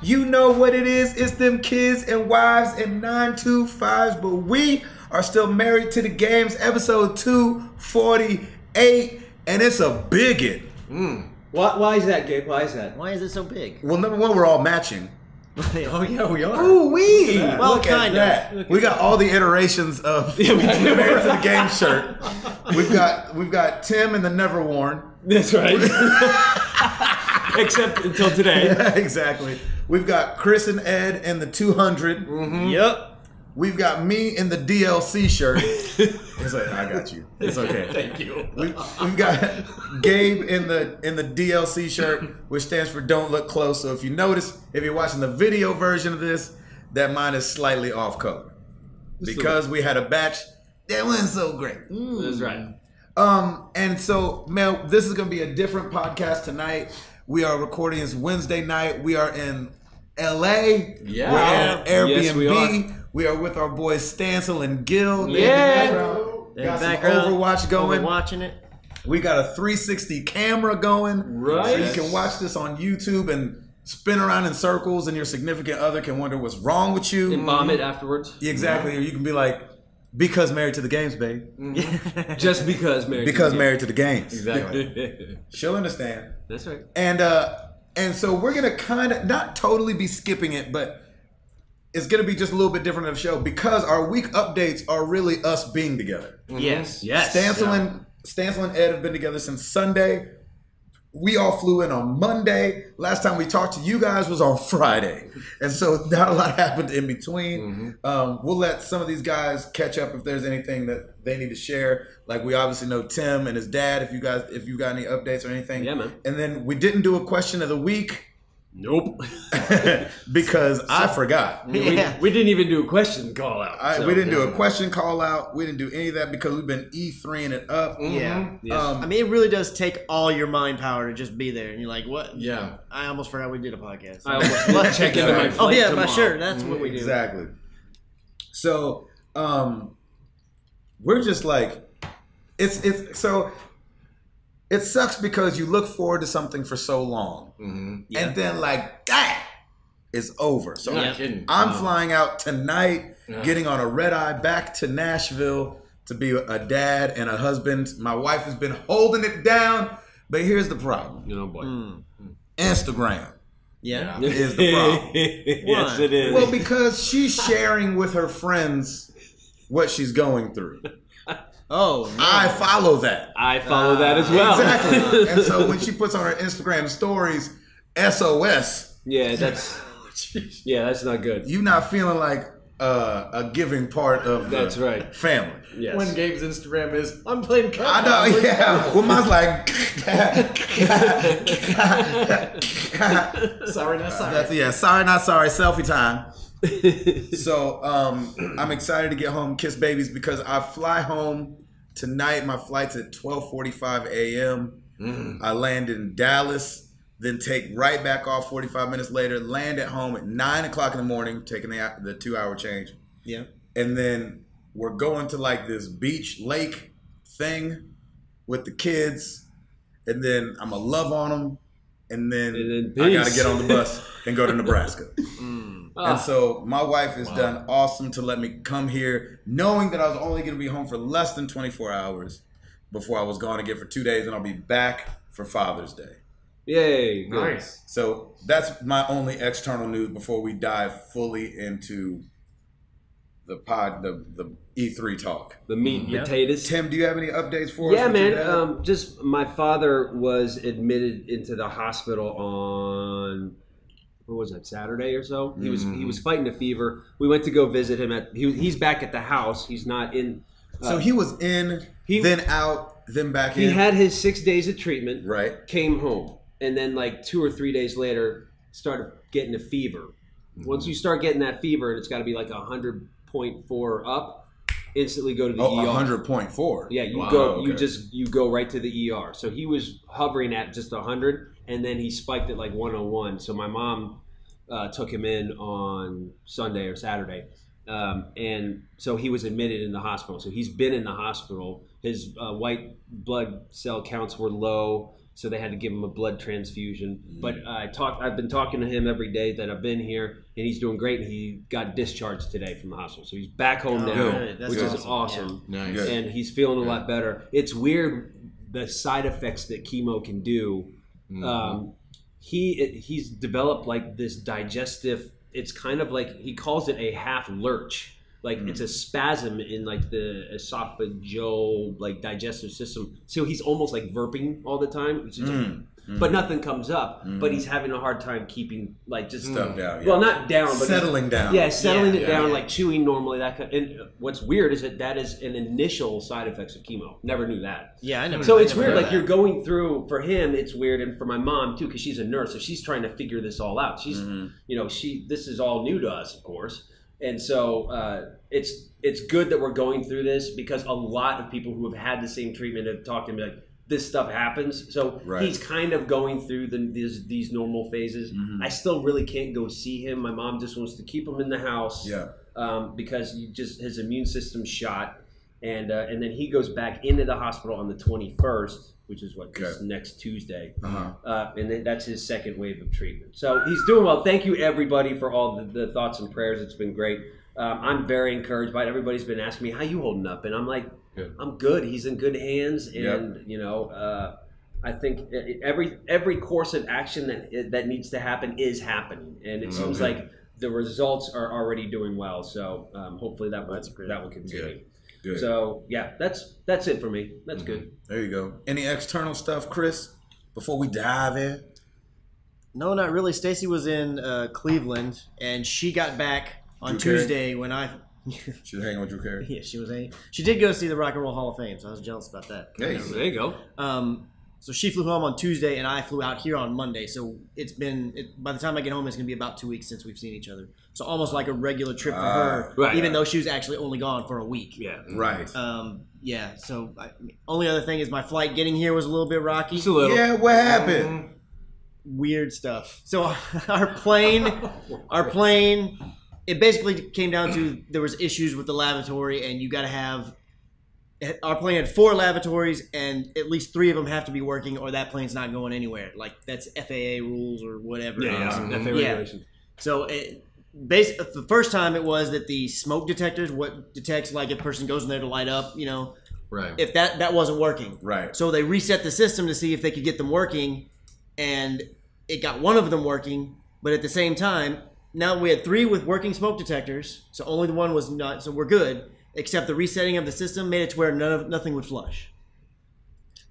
You know what it is. It's them kids and wives and 925s, but we are still married to the games. Episode 248, and it's a bigot. Why is that, Gabe? Why is that? Why is it so big? Well, number one, we're all matching. Oh yeah, we are. Ooh wee! Well, Look at that. We got all the iterations of married to the game shirt. We've got Tim in the never worn. That's right. Except until today. Yeah, exactly. We've got Chris and Ed in the 200. Yep. We've got me in the DLC shirt. It's like, I got you. It's okay. Thank you. We've got Gabe in the DLC shirt, which stands for Don't Look Close. So if you notice, if you're watching the video version of this, that mine is slightly off color because we had a batch that wasn't so great. That's right. And so, Mel, this is going to be a different podcast tonight. We are recording this Wednesday night. We are in LA. Yeah. We're at Airbnb. Yes, we are. We are with our boys Stancil and Gil. Yeah. Got some Overwatch going. Watching it. We got a 360 camera going. Right. So you can watch this on YouTube and spin around in circles, and your significant other can wonder what's wrong with you. And vomit afterwards. Exactly. Or you can be like, because married to the games, babe. Just because married. Because married to the games. Exactly. She'll understand. That's right. And so we're gonna kind of not totally be skipping it, but it's gonna be just a little bit different of the show because our week updates are really us being together. Yes. Stancil and Ed have been together since Sunday. We all flew in on Monday. Last time we talked to you guys was on Friday. And so not a lot happened in between. We'll let some of these guys catch up if there's anything that they need to share. Like we obviously know Tim and his dad, if you got any updates or anything. Yeah, man. And then we didn't do a question of the week. Nope. Because I forgot. We didn't even do a question call out. We didn't do a question call out. We didn't do any of that because we've been E3ing it up. Yeah. Yes. I mean, it really does take all your mind power to just be there, and you're like, "What?" Yeah. I almost forgot we did a podcast. I almost check into my flight tomorrow. Sure, that's what we do. Exactly. So, we're just like, it sucks because you look forward to something for so long, and then like that is over. So I'm flying out tonight, getting on a red eye back to Nashville to be a dad and a husband. My wife has been holding it down, but here's the problem. You know, boy. Instagram. Yeah. Is the problem. Yes, it is. Well, because she's sharing with her friends what she's going through. Oh, no. I follow that. I follow that as well. Exactly. And so when she puts on her Instagram stories, SOS. Yeah, that's not good. You not feeling like a giving part of the family. Yes. When Gabe's Instagram is, I'm playing Cup. I know, yeah. Well, mine's like, sorry, not sorry. Sorry, not sorry, selfie time. So I'm excited to get home, kiss babies, because I fly home tonight. My flight's at 12:45 a.m. I land in Dallas, then take right back off 45 minutes later, land at home at 9 o'clock in the morning, taking the 2-hour change. Yeah. And then we're going to like this beach lake thing with the kids, and then I'm going to love on them, and then I got to get on the bus and go to Nebraska. And so my wife has done awesome to let me come here, knowing that I was only going to be home for less than 24 hours before I was gone again for 2 days, and I'll be back for Father's Day. Yay. Good. Nice. So that's my only external news before we dive fully into the E3 talk. The meat and potatoes. Tim, do you have any updates for us? Yeah, man. Just my father was admitted into the hospital on... What was that, Saturday or so? He was fighting a fever. We went to go visit him he's back at the house. He's not in. So he was in, then out, then back in. He had his 6 days of treatment. Right. Came home, and then like 2 or 3 days later, started getting a fever. Once you start getting that fever, and it's got to be like 100.4 up, instantly go to the ER. 100.4. Yeah, you go right to the ER. So he was hovering at just 100. And then he spiked at like 101. So my mom took him in on Sunday or Saturday. And so he was admitted in the hospital. So he's been in the hospital. His white blood cell counts were low, so they had to give him a blood transfusion. But I've been talking to him every day that I've been here, and he's doing great. And he got discharged today from the hospital, so he's back home now, which is awesome. Yeah. Nice. And he's feeling a lot better. It's weird the side effects that chemo can do. He's developed like this digestive. It's kind of like he calls it a half lurch. Like it's a spasm in like the esophageal like digestive system. So he's almost like burping all the time. It's just but nothing comes up. But he's having a hard time keeping like just stuff down. Well, not down, but settling down. Yeah, settling it down, like chewing normally. And what's weird is that is an initial side effects of chemo. Never knew that. Yeah, I never. So it's weird. Like you're going through for him. It's weird, and for my mom too, because she's a nurse, so she's trying to figure this all out. She's this is all new to us, of course. And so it's good that we're going through this because a lot of people who have had the same treatment have talked to me like, this stuff happens. So he's kind of going through these normal phases. I still really can't go see him. My mom just wants to keep him in the house because his immune system's shot. And then he goes back into the hospital on the 21st, which is this next Tuesday. And then that's his second wave of treatment. So he's doing well. Thank you, everybody, for all the thoughts and prayers. It's been great. I'm very encouraged by it. Everybody's been asking me, how you holding up? And I'm like, I'm good. He's in good hands. And, I think every course of action that needs to happen is happening. And it seems like the results are already doing well. So hopefully that will continue. Good. So that's it for me. That's good. There you go. Any external stuff, Chris? Before we dive in. No, not really. Stacy was in Cleveland, and she got back on Tuesday when I. She was hanging with Drew Carey. Yeah, she was hanging. She did go see the Rock and Roll Hall of Fame, so I was jealous about that. There you go. So she flew home on Tuesday, and I flew out here on Monday. So by the time I get home, it's going to be about 2 weeks since we've seen each other. So almost like a regular trip for her, even though she was actually only gone for a week. Yeah, right. So only other thing is my flight getting here was a little bit rocky. Just a little. Yeah, what happened? Weird stuff. So our plane, it basically came down to there was issues with the lavatory, and you got to have. Our plane had 4 lavatories, and at least 3 of them have to be working, or that plane's not going anywhere. Like that's FAA rules or whatever. FAA regulations. So basically, the first time it was that the smoke detectors, what detects like if a person goes in there to light up, right? If that wasn't working, right? So they reset the system to see if they could get them working, and it got one of them working, but at the same time, now we had 3 with working smoke detectors, so only the one was not. So we're good. Except the resetting of the system made it to where nothing would flush.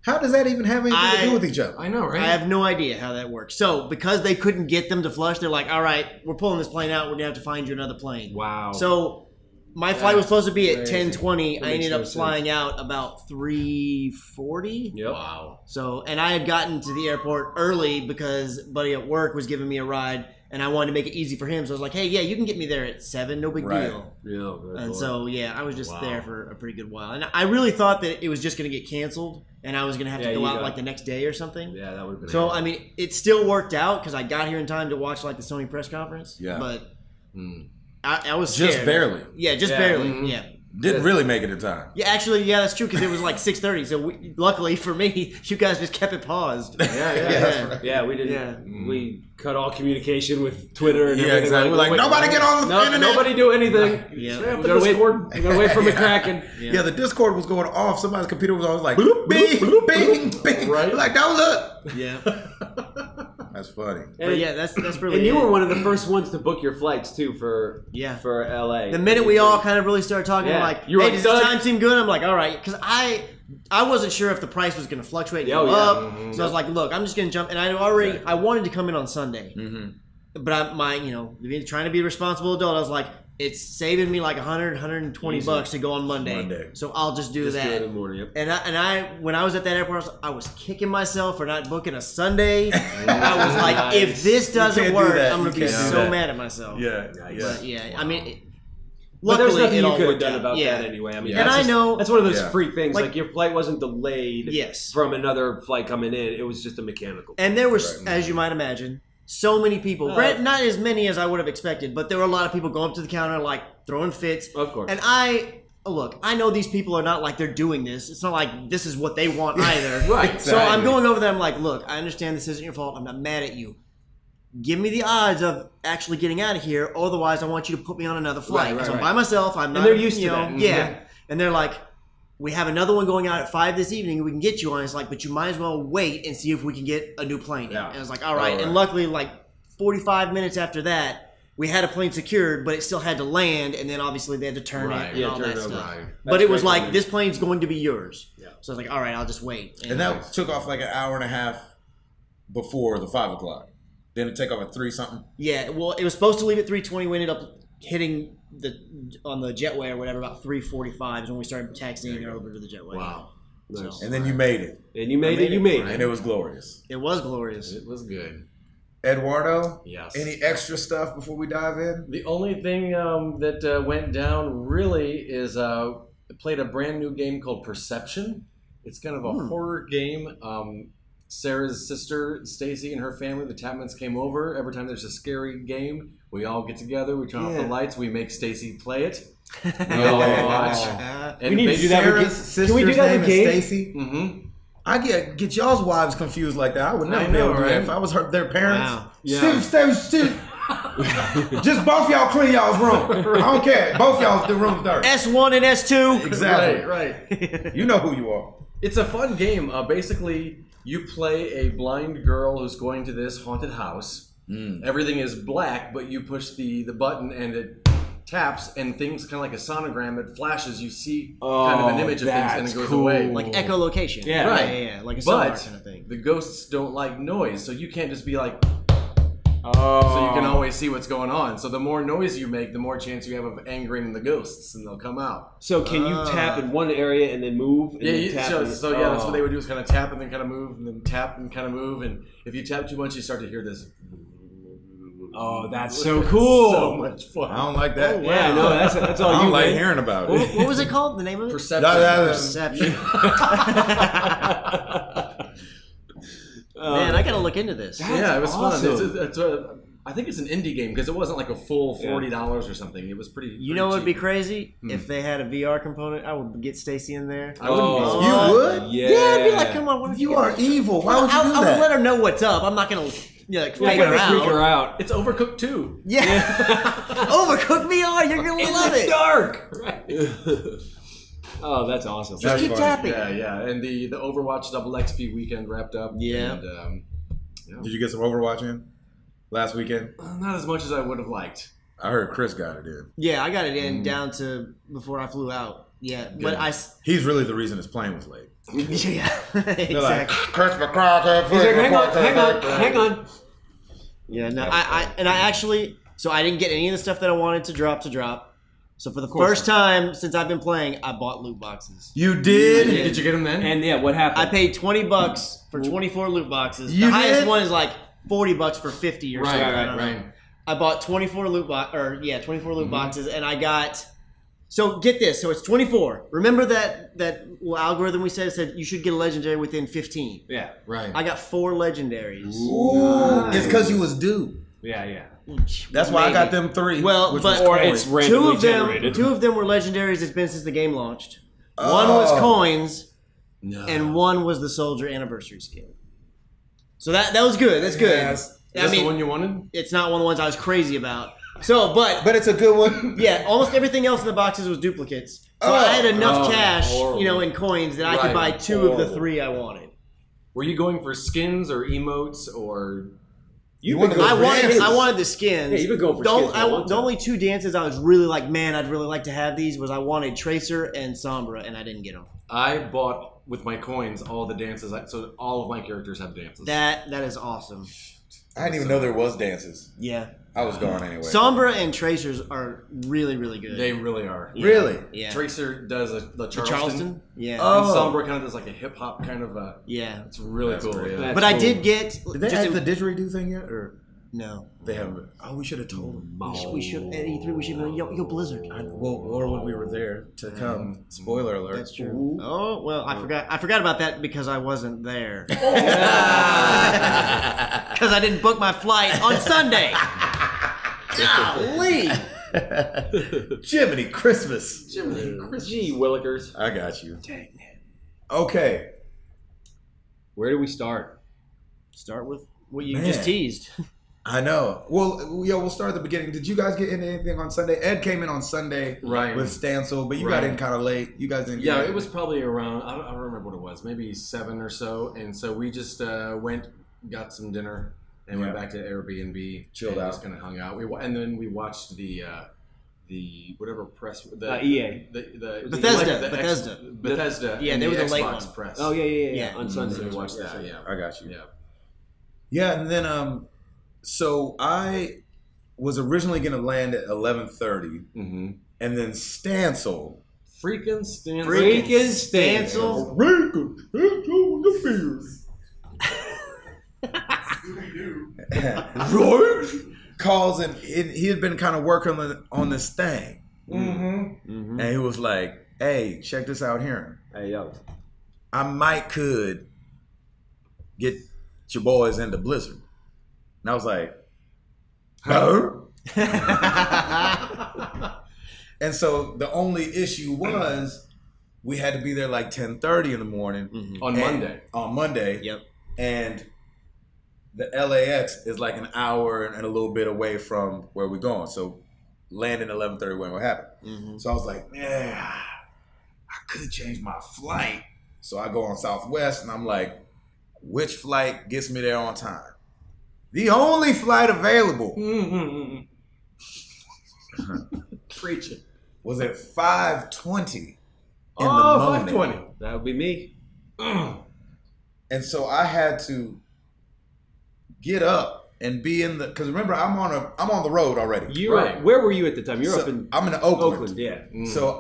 How does that even have anything to do with each other? I know, right? I have no idea how that works. So because they couldn't get them to flush, they're like, all right, we're pulling this plane out. We're going to have to find you another plane. Wow. So my flight was supposed to be at 10:20. I ended up flying out about 3:40. Yep. Wow. So, and I had gotten to the airport early because a buddy at work was giving me a ride. And I wanted to make it easy for him, so I was like, "Hey, yeah, you can get me there at 7, no big deal." Yeah, and so I was just there for a pretty good while. And I really thought that it was just going to get canceled, and I was going to have to go out like the next day or something. Yeah, that would have been. So I mean, it still worked out because I got here in time to watch like the Sony press conference. Yeah, but I was scared. Just barely. Yeah, just barely. Yeah. Didn't really make it in time. Yeah, actually, that's true because it was like 6:30. So luckily for me, you guys just kept it paused. Yeah, we didn't. Yeah. We cut all communication with Twitter and everything. Exactly. We're like, nobody get on the internet. Nobody do anything. We're gonna wait for McCracken. Yeah, the Discord was going off. Somebody's computer was always like, bing, bing, bing. Right? Like, don't look. Yeah. That's funny. But that's really. And you were one of the first ones to book your flights too for LA. The minute we all kind of really started talking, like, hey, does this time seem good? I'm like, all right, because I wasn't sure if the price was going to fluctuate and go up. So I was like, look, I'm just going to jump. And I wanted to come in on Sunday, but trying to be a responsible adult, I was like, it's saving me like $120 to go on Monday. So I'll just do that. Do it in the morning, And I when I was at that airport, I was kicking myself for not booking a Sunday. I was like, if this doesn't work, I'm going to be so mad at myself. Yeah. But I mean. But there's nothing you could have done about that anyway. I mean, and I know that's one of those freak things. Like your flight wasn't delayed Yes. from another flight coming in. It was just a mechanical. And there was, as you might imagine, So many people. Not as many as I would have expected, but there were a lot of people going up to the counter, like, throwing fits. Of course. And I know these people are not like they're doing this. It's not like this is what they want either. Right. Exactly. So I'm going over there. I'm like, look, I understand this isn't your fault. I'm not mad at you. Give me the odds of actually getting out of here. Otherwise, I want you to put me on another flight. Because I'm by myself. I'm not. And they're used to that. Yeah. And they're like, we have another one going out at 5 this evening. We can get you on. It's like, but you might as well wait and see if we can get a new plane. Yeah. And I was like, all right. And luckily, like 45 minutes after that, we had a plane secured, but it still had to land. And then obviously they had to turn it and all that stuff. Right. But it was like, this plane's going to be yours. Yeah. So I was like, all right, I'll just wait. And that took off like an hour and a half before the 5 o'clock. Didn't it take off at 3 something? Yeah. Well, it was supposed to leave at 3:20. We ended up hitting on the jetway or whatever about 3:45 is when we started taxiing over to the jetway. Wow. So, and then you made it. And you made it. And it was glorious. It was glorious. It was good. Eduardo? Yes. Any extra stuff before we dive in? The only thing that went down really is played a brand new game called Perception. It's kind of a horror game. Sarah's sister, Stacy, and her family, the Tapmans, came over. Every time there's a scary game, we all get together, we turn off the lights, we make Stacy play it. We all watch. And we need to do that with Sarah's sister's name is Stacy? Mm-hmm. I get y'all's wives confused like that. I would never be able to do that if I was their parents. Wow. Yeah. Steve. Just both y'all clean y'all's room. I don't care. Both y'all do rooms dirty. S1 and S2. Exactly. Right. You know who you are. It's a fun game. Basically, you play a blind girl who's going to this haunted house. Everything is black, but you push the button and it taps, and things kind of like a sonogram. It flashes. You see kind of an image of things, and it goes away. Like echolocation. Yeah. Right. Yeah. Like a sonar kind of thing. The ghosts don't like noise, so you can't just be like... So you can always see what's going on. So the more noise you make, the more chance you have of angering the ghosts, and they'll come out. So can you tap in one area and then move? And then tap that's what they would do, is kind of tap and then kind of move, and then tap and kind of move. And if you tap too much, you start to hear this. Oh, that's so cool! So much fun. I don't like that. Oh, wow. Yeah, no, that's all you. I don't like hearing about it. What was it called? The name of it? Perception. Perception. Man, I gotta look into this. It was awesome. Fun. I think it's an indie game because it wasn't like a full $40 or something. It was pretty. You know what would be crazy? If they had a VR component, I would get Stacy in there. I wouldn't. You would? Yeah. I'd be like, come on, you are evil. Why would you do that? I would let her know what's up. I'm not gonna freak her out. It's Overcooked 2. Yeah. Overcooked VR. You're gonna love it. It's dark. Right. Oh, that's awesome. Just keep tapping. Yeah. And the Overwatch Double XP weekend wrapped up. Yeah. And, Did you get some Overwatch in last weekend? Not as much as I would have liked. I heard Chris got it in. Yeah, I got it in down to before I flew out. Yeah, good. But he's really the reason his plane was late. Yeah, exactly. Like, Chris McCraw. He's like, hang on. Yeah, no, I actually, so I didn't get any of the stuff that I wanted to drop. So for the first time since I've been playing, I bought loot boxes. You did? Did you get them then? And what happened? I paid $20 for 24 loot boxes. The highest one is like $40 for 50 or something. Right. I bought 24 loot boxes, and I got. So get this. So it's 24. Remember that little algorithm we said you should get a legendary within 15. Yeah, right. I got 4 legendaries. Ooh. Nice. It's because you was due. Yeah. That's why I got them 3. Well, but it's randomly generated. 2 of them were legendaries. It's been since the game launched. One was coins, and one was the soldier anniversary skin. So that was good. That's good. Is that the one you wanted? It's not one of the ones I was crazy about. So, but it's a good one. Yeah, almost everything else in the boxes was duplicates. So I had enough cash, in coins that I could buy 2 of the 3 I wanted. Were you going for skins or emotes or? I wanted the skins. Yeah, you've been going for skins. The only 2 dances I was really like, man, I'd really like to have these. Was I wanted Tracer and Sombra, and I didn't get them. I bought with my coins all the dances, so all of my characters have dances. That is awesome. I didn't even know there was dances. Yeah. I was gone anyway. Sombra and Tracers are really, really good. They really are. Yeah. Really? Yeah. Tracer does the Charleston. Yeah. And Sombra kind of does like a hip hop kind of yeah. It's really cool. Yeah. But I did get. Did they add the didgeridoo thing yet? Or No. They haven't. Oh, we should have told them. We should at E3. We should be like, yo, Blizzard. Or when we were there to come. Spoiler alert. That's true. Ooh. Oh well, I forgot about that because I wasn't there. Because I didn't book my flight on Sunday. Golly. Jiminy Christmas. Gee willikers. I got you. Dang it. Okay. Where do we start? Start with what you just teased. I know. Well, we'll start at the beginning. Did you guys get into anything on Sunday? Ed came in on Sunday with Stancil, but you got in kind of late. You guys didn't get in. It was probably around, I don't remember what it was, maybe 7 or so. And so we just went, got some dinner, and went back to Airbnb. Chilled out. Just kind of hung out. And then we watched the whatever press. EA. Bethesda. Yeah, they were the Xbox late one. press. Oh, yeah. On Sunday. So we watched that, I got you. Yeah. Yeah, and then so I was originally going to land at 11:30, and then Stancil. Freaking Stancil. Calls and he had been kind of working on this thing, and he was like, "Hey, check this out here. Hey, yo, I could get your boys into Blizzard." And I was like, "Huh?" And so the only issue was we had to be there like 10:30 in the morning on Monday. On Monday, yep. And the LAX is like an hour and a little bit away from where we're going. So landing 11:30 when what happened. So I was like, man, I could change my flight. So I go on Southwest and I'm like, which flight gets me there on time? The only flight available Preach it. was at 5:20 in the morning. 5:20. That would be me. And so I had to get up and be in the, because remember I'm on the road already. Where were you at the time? You're up in I'm in Oakland. Yeah. So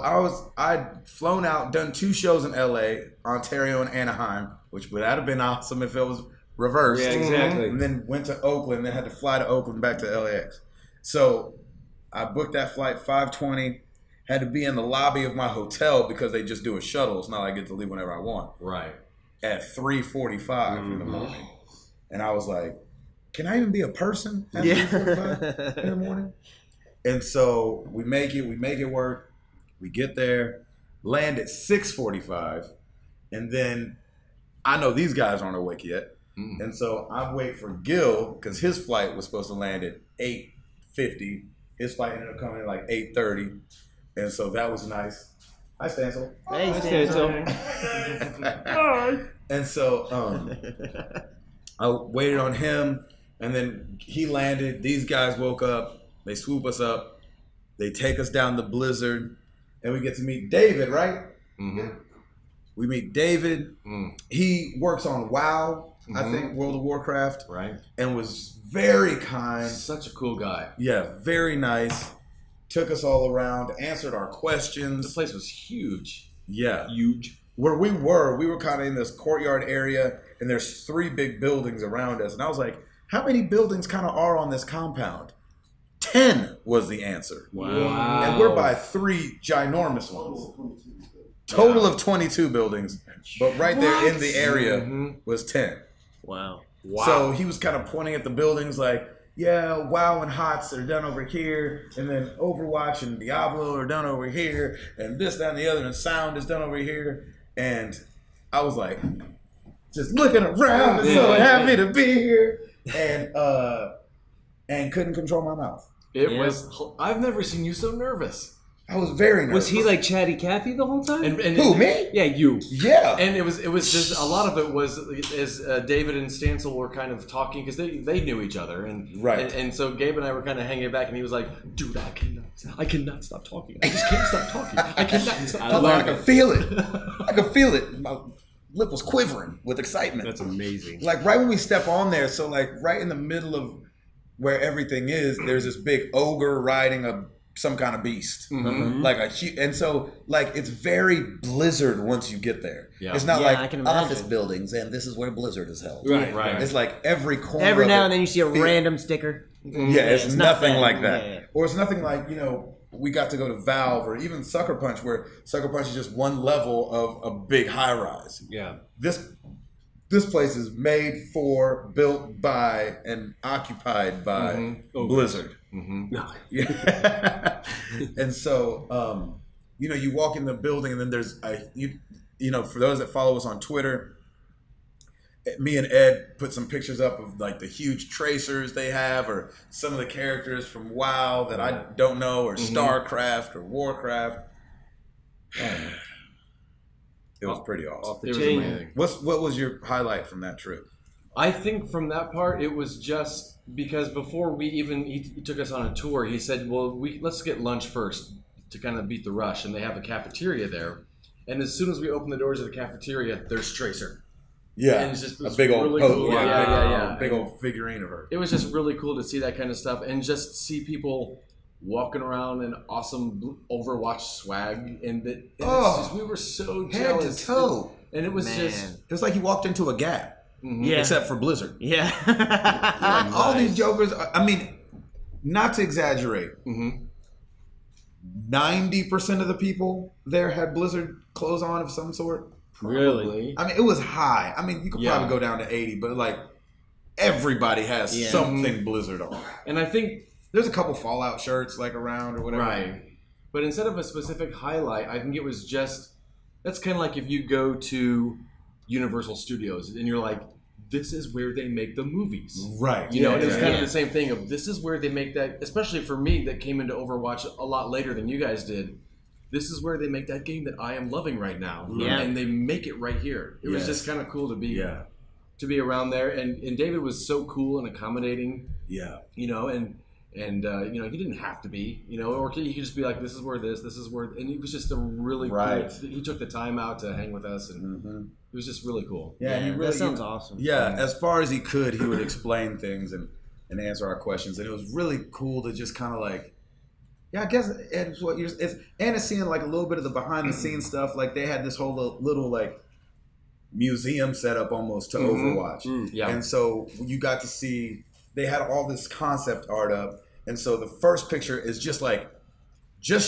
I'd flown out, done 2 shows in LA, Ontario and Anaheim, which would have been awesome if it was reversed. Yeah, exactly. And then went to Oakland, then had to fly to Oakland back to LAX. So I booked that flight 5:20, had to be in the lobby of my hotel because they just do a shuttle. It's not like I get to leave whenever I want. Right. At 3:45 in the morning. And I was like, can I even be a person at 3:45 in the morning? And so we make it work. We get there, land at 6:45, and then I know these guys aren't awake yet. And so I wait for Gil because his flight was supposed to land at 8:50. His flight ended up coming at like 8:30. And so that was nice. Hi, Stancil. Hey, Stancil. And so I waited on him, and then he landed. These guys woke up. They swoop us up. They take us down the Blizzard, and we get to meet David, right? We meet David. He works on WoW, I think, World of Warcraft. Right. And was very kind. Such a cool guy. Yeah, very nice. Took us all around, answered our questions. The place was huge. Yeah. Huge. Where we were kind of in this courtyard area, and there's 3 big buildings around us. And I was like, how many buildings kind of are on this compound? 10 was the answer. Wow. And we're by 3 ginormous ones. Total of 22 buildings, but right there in the area was 10. Wow. So he was kind of pointing at the buildings like, yeah, WoW and HOTS are done over here, and then Overwatch and Diablo are done over here, and this, that, and the other, and sound is done over here. And I was like, just looking around and so happy to be here, and couldn't control my mouth. I've never seen you so nervous. I was very nervous. Was he like Chatty Cathy the whole time? And who, me? Yeah, you. Yeah. And it was just a lot of it was as David and Stancil were kind of talking because they knew each other and so Gabe and I were kind of hanging back and he was like, dude, I cannot stop talking. I just can't stop talking. I cannot stop talking. I could feel it. I could feel it. My lip was quivering with excitement. That's amazing. Like right when we step on there, so like right in the middle of where everything is, there's this big ogre riding a some kind of beast, like and so like it's very Blizzard once you get there. Yeah. It's not like office buildings, and this is where Blizzard is held. Right. It's like every corner. Every now and then you see a random sticker. Yeah, it's nothing like that, or it's nothing like we got to go to Valve or even Sucker Punch, where Sucker Punch is just one level of a big high rise. Yeah, this place is made for, built by, and occupied by Blizzard. Yeah. And so, you walk in the building, and then there's for those that follow us on Twitter, me and Ed put some pictures up of like the huge tracers they have, or some of the characters from WoW that I don't know, or StarCraft or Warcraft. It was pretty awesome. It was amazing. What was your highlight from that trip? I think from that part, it was just because before he took us on a tour, he said, well, let's get lunch first to kind of beat the rush. And they have a cafeteria there. And as soon as we open the doors of the cafeteria, there's Tracer. Yeah, and it's just a big old really cool, big old figurine of her. It was just really cool to see that kind of stuff and just see people walking around in awesome Overwatch swag, and we were so jealous. Head to toe. And it was it was like he walked into a Gap, except for Blizzard. Yeah, like all these jokers. I mean, not to exaggerate, 90% of the people there had Blizzard clothes on of some sort. Really? I mean, it was high. I mean, you could probably go down to 80, but like everybody has something Blizzard on. And I think there's a couple Fallout shirts like around or whatever. Right. But instead of a specific highlight, I think it was just, that's kind of like if you go to Universal Studios and you're like, this is where they make the movies. Right. You know, and it's kind of the same thing of this is where they make that, especially for me that came into Overwatch a lot later than you guys did. This is where they make that game that I am loving right now. Yeah. And they make it right here. It was just kind of cool to be around there. And David was so cool and accommodating. Yeah. And he didn't have to be, or he could just be like, this is where this is where, and it was just a really cool, he took the time out to hang with us, and it was just really cool. Yeah, and that sounds awesome. Yeah, as far as he could, he would explain things and answer our questions, and it was really cool to just kind of like, I guess it's what you're, it's seeing like a little bit of the behind the scenes stuff. Like they had this whole little like museum set up almost to Overwatch. Yeah. And so you got to see, they had all this concept art up. And so the first picture is just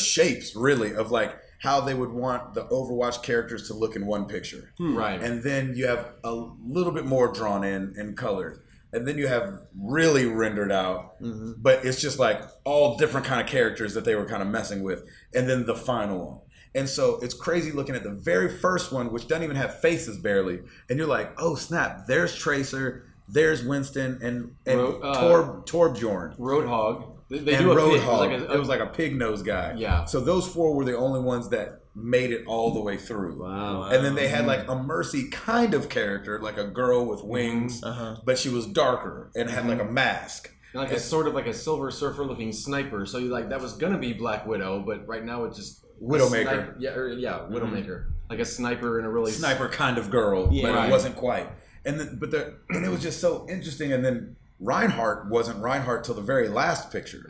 shapes really of like how they would want the Overwatch characters to look in one picture. Right. And then you have a little bit more drawn in and colored. And then you have really rendered out, but it's just like all different kind of characters that they were kind of messing with. And then the final one. And so it's crazy looking at the very first one, which doesn't even have faces barely. And you're like, oh snap, there's Tracer, there's Winston, and Torbjorn. Roadhog. They do a Roadhog. It was like a pig nose guy. Yeah. So those four were the only ones that made it all the way through. Wow. And then they had like a Mercy kind of character, like a girl with wings, but she was darker and had like a mask. And like a sort of like a Silver Surfer looking sniper. So you like that was gonna be Black Widow, but right now it's just Widowmaker. Widowmaker. Like a sniper and a really sniper kind of girl, but it wasn't quite. And and it was just so interesting. And then Reinhardt wasn't Reinhardt till the very last picture.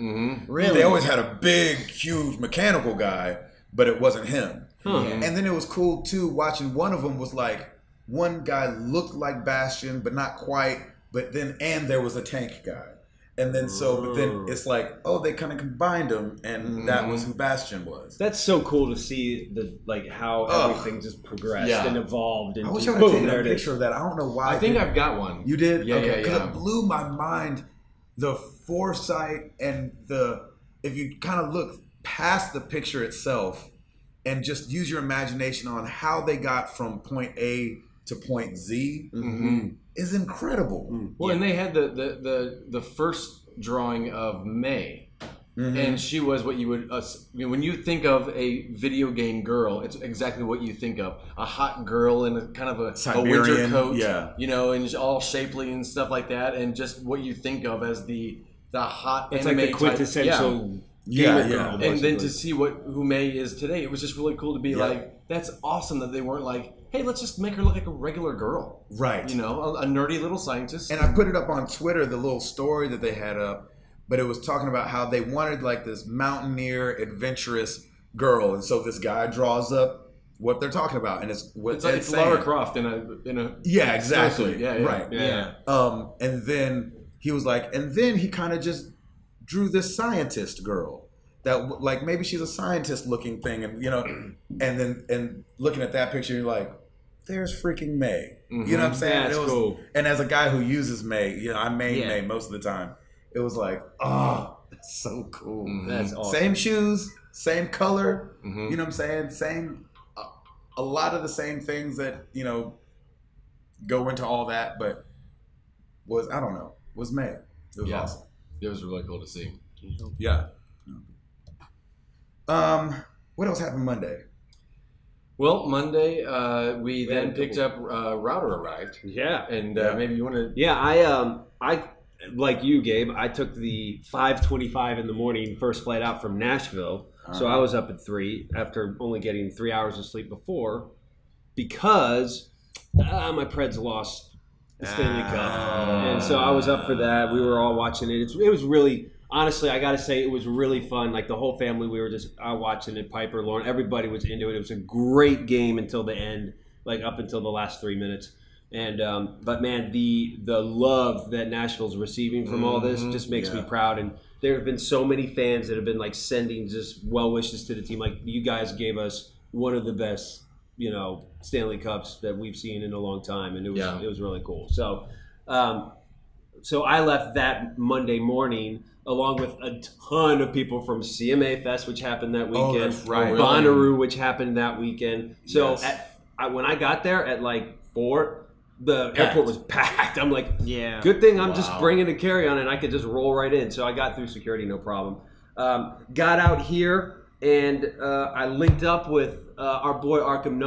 Really? They always had a big, huge mechanical guy, but it wasn't him. And then it was cool too watching one of them was like one guy looked like Bastion, but not quite. But then there was a tank guy. And then but then it's like, oh, they kind of combined them, and that was who Bastion was. That's so cool to see how everything just progressed and evolved. I wish I would have taken a picture of that. I don't know why. I think I've got one. You did? Yeah, okay. Because it blew my mind, the foresight and if you kind of look past the picture itself and just use your imagination on how they got from point A to point Z. Is incredible. Well, and they had the first drawing of May, and she was what you would when you think of a video game girl, it's exactly what you think of: a hot girl in a kind of a winter coat, and all shapely and stuff like that, and just what you think of as the hot. It's like the quintessential. Girl, and then to see who May is today, it was just really cool to be like, that's awesome that they weren't like, hey, let's just make her look like a regular girl. Right. A nerdy little scientist. And I put it up on Twitter, the little story that they had up, but it was talking about how they wanted like this mountaineer, adventurous girl, and so this guy draws up what they're talking about, and it's what it's Lara Croft in a yeah, exactly, yeah, right, yeah. And then he was like, and then he kind of just drew this scientist girl that like maybe she's a scientist looking thing, and you know, and looking at that picture, you're like, there's freaking May. You know what I'm saying? That's cool. And as a guy who uses May, you know, I main May most of the time. It was like, oh, that's so cool. That's awesome. Same shoes, same color. You know what I'm saying? Same, a lot of the same things that, you know, go into all that, but I don't know, was May. It was awesome. It was really cool to see. Yeah. What else happened Monday? Well, Monday we then picked up Router arrived. Yeah, and maybe you want to. Yeah, I like you, Gabe. I took the 5:25 in the morning first flight out from Nashville, so I was up at 3 after only getting 3 hours of sleep before, because my Preds lost the Stanley Cup, and so I was up for that. We were all watching it. It was really. Honestly, I got to say, it was really fun. Like, the whole family, we were just watching it. Piper, Lauren, everybody was into it. It was a great game until the end, like up until the last 3 minutes. And but man, the love that Nashville's receiving from all this just makes me proud. And there have been so many fans that have been like sending just well wishes to the team. Like, you guys gave us one of the best, you know, Stanley Cups that we've seen in a long time, and it was really cool. So, so I left that Monday morning, along with a ton of people from CMA Fest, which happened that weekend. Oh, that's right. Bonnaroo, which happened that weekend. So when I got there at like 4, the airport was packed. I'm like, good thing I'm just bringing a carry-on and I could just roll right in. So I got through security, no problem. Got out here and I linked up with our boy Arkman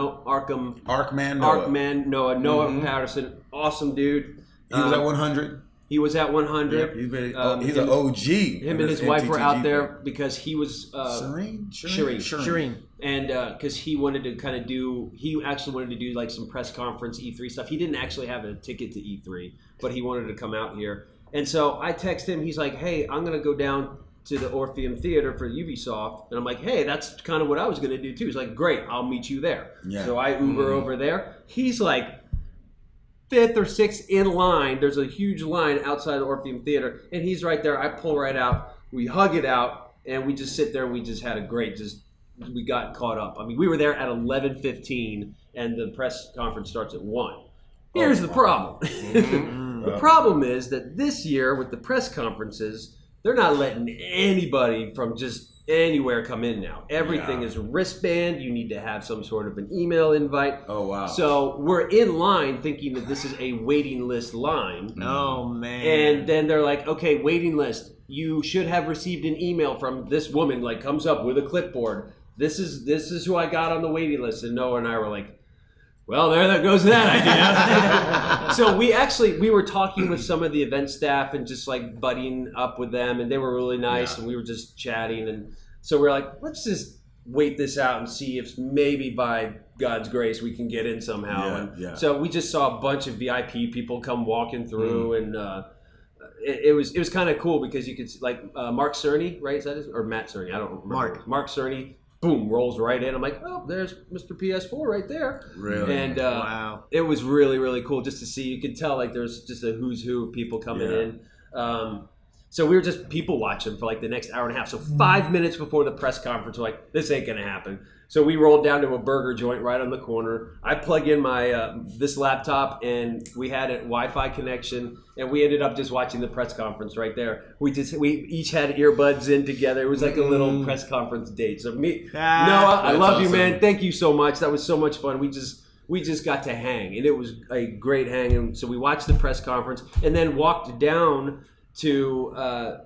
Noah Patterson. Awesome dude. He was at 100. He was at 100. Yep, he's an OG. Him and his wife were out there because he was Shireen, and because he wanted to kind of he actually wanted to do like some press conference E3 stuff. He didn't actually have a ticket to E3, but he wanted to come out here. And so I text him. He's like, "Hey, I'm gonna go down to the Orpheum Theater for Ubisoft," and I'm like, "Hey, that's kind of what I was gonna do too." He's like, "Great, I'll meet you there." Yeah. So I Uber over there. He's like 5th or 6th in line. There's a huge line outside the Orpheum Theater, and he's right there. I pull right out. We hug it out, and we just sit there. And we just had a great, we got caught up. I mean, we were there at 11:15, and the press conference starts at 1. Here's the problem. The problem is that this year with the press conferences, they're not letting anybody from just anywhere come in now. Everything is wristband. You need to have some sort of an email invite. Oh, wow. So we're in line thinking that this is a waiting list line. Oh, man. And then they're like, okay, waiting list. You should have received an email from this woman, like comes up with a clipboard. This is who I got on the waiting list. And Noah and I were like, well, there goes that idea. So we were talking with some of the event staff and just like buddying up with them, and they were really nice, and we were just chatting, and so we're like, let's just wait this out and see if maybe by God's grace we can get in somehow. So we just saw a bunch of VIP people come walking through, and it was kind of cool because you could see, like Mark Cerny, right? Is that his, or Matt Cerny? I don't remember. Mark Cerny. Boom, rolls right in. I'm like, oh, there's Mr. PS4 right there. Really? And wow. It was really, really cool just to see. You could tell like there's just a who's who of people coming in. So we were just people watching for like the next hour and a half. So 5 minutes before the press conference, we're like, this ain't going to happen. So we rolled down to a burger joint right on the corner. I plug in my this laptop, and we had a Wi-Fi connection, and we ended up just watching the press conference right there. We each had earbuds in together. It was like a little press conference date. So Noah, I love you, man. Thank you so much. That was so much fun. We just got to hang, and it was a great hang. And so we watched the press conference, and then walked down to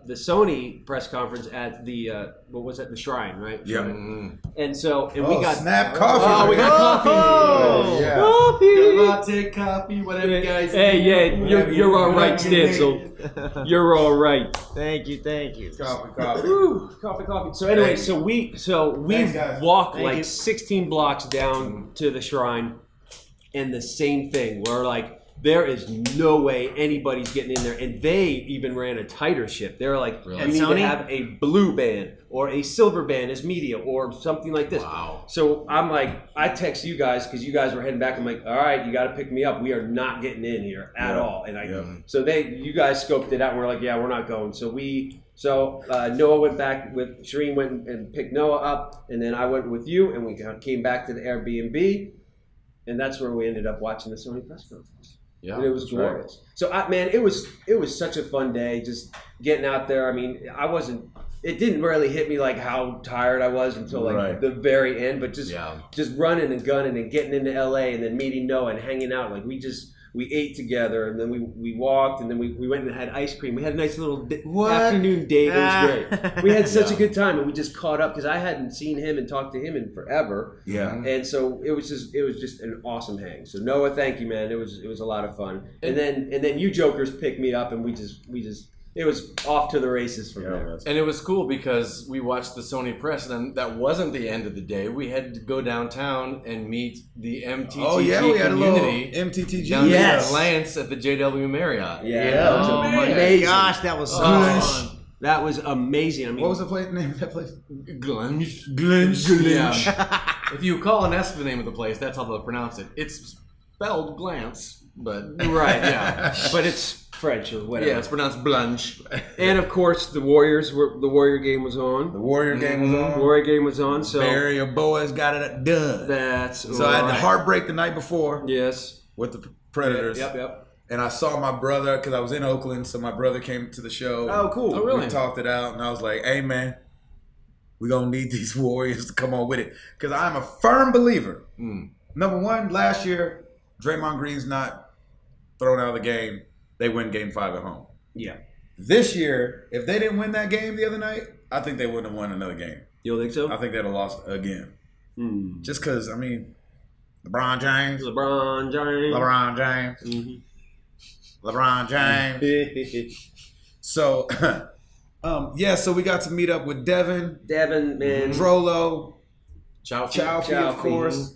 the Sony press conference at the what was that? The Shrine, right? Yeah. And so we got snap coffee. Oh, we got coffee. Coffee. Latte, coffee, whatever, guys. Hey, you're all right, Stitzel. You're all right. Thank you. Coffee. Woo, coffee. So anyway, so we walked like 16 blocks down to the Shrine, and the same thing. We're like, there is no way anybody's getting in there. And they even ran a tighter ship. They were like, you need to have a blue band or a silver band as media or something like this. Wow. So I'm like, I text you guys because you guys were heading back. I'm like, all right, you got to pick me up. We are not getting in here at all. And so you guys scoped it out and we're like, yeah, we're not going. So Noah went back with Shireen went and picked Noah up, and then I went with you, and we came back to the Airbnb, and that's where we ended up watching the Sony press conference. Yeah, and it was glorious. Right. So man, it was such a fun day, just getting out there. I mean, it didn't really hit me like how tired I was until like the very end, but just running and gunning and getting into LA and then meeting Noah and hanging out. Like we ate together, and then we walked, and then we went and had ice cream. We had a nice little afternoon date. It was great. We had such a good time, and we just caught up because I hadn't seen him and talked to him in forever. Yeah, and so it was just an awesome hang. So Noah, thank you, man. It was a lot of fun. And then you jokers picked me up, and we just. It was off to the races from there. And it was cool because we watched the Sony press, and then that wasn't the end of the day. We had to go downtown and meet the MTTG community. Had a little MTTG. Down in Lance at the JW Marriott. Oh my gosh, that was so fun. That was amazing. I mean, what was the name of that place? Glunch. Yeah. If you call and ask the name of the place, that's how they'll pronounce it. It's spelled Glance, but but it's French or whatever. Yeah, it's pronounced Blanche. And of course, the Warrior game was on. The Warrior game was on. The Warrior game was on. So Barry or Boaz got it done. So I had the heartbreak the night before. Yes. With the Predators. Yep. And I saw my brother because I was in Oakland, so my brother came to the show. Oh, cool. Oh, really? We talked it out, and I was like, "Hey, man, we're gonna need these Warriors to come on with it," because I'm a firm believer. Number one, last year, Draymond Green's not thrown out of the game. They win Game 5 at home. Yeah. This year, if they didn't win that game the other night, I think they wouldn't have won another game. You don't think so? I think they'd have lost again. Just because, I mean, LeBron James. LeBron James. So, so we got to meet up with Devin, man. Drolo, Chowfie, of course.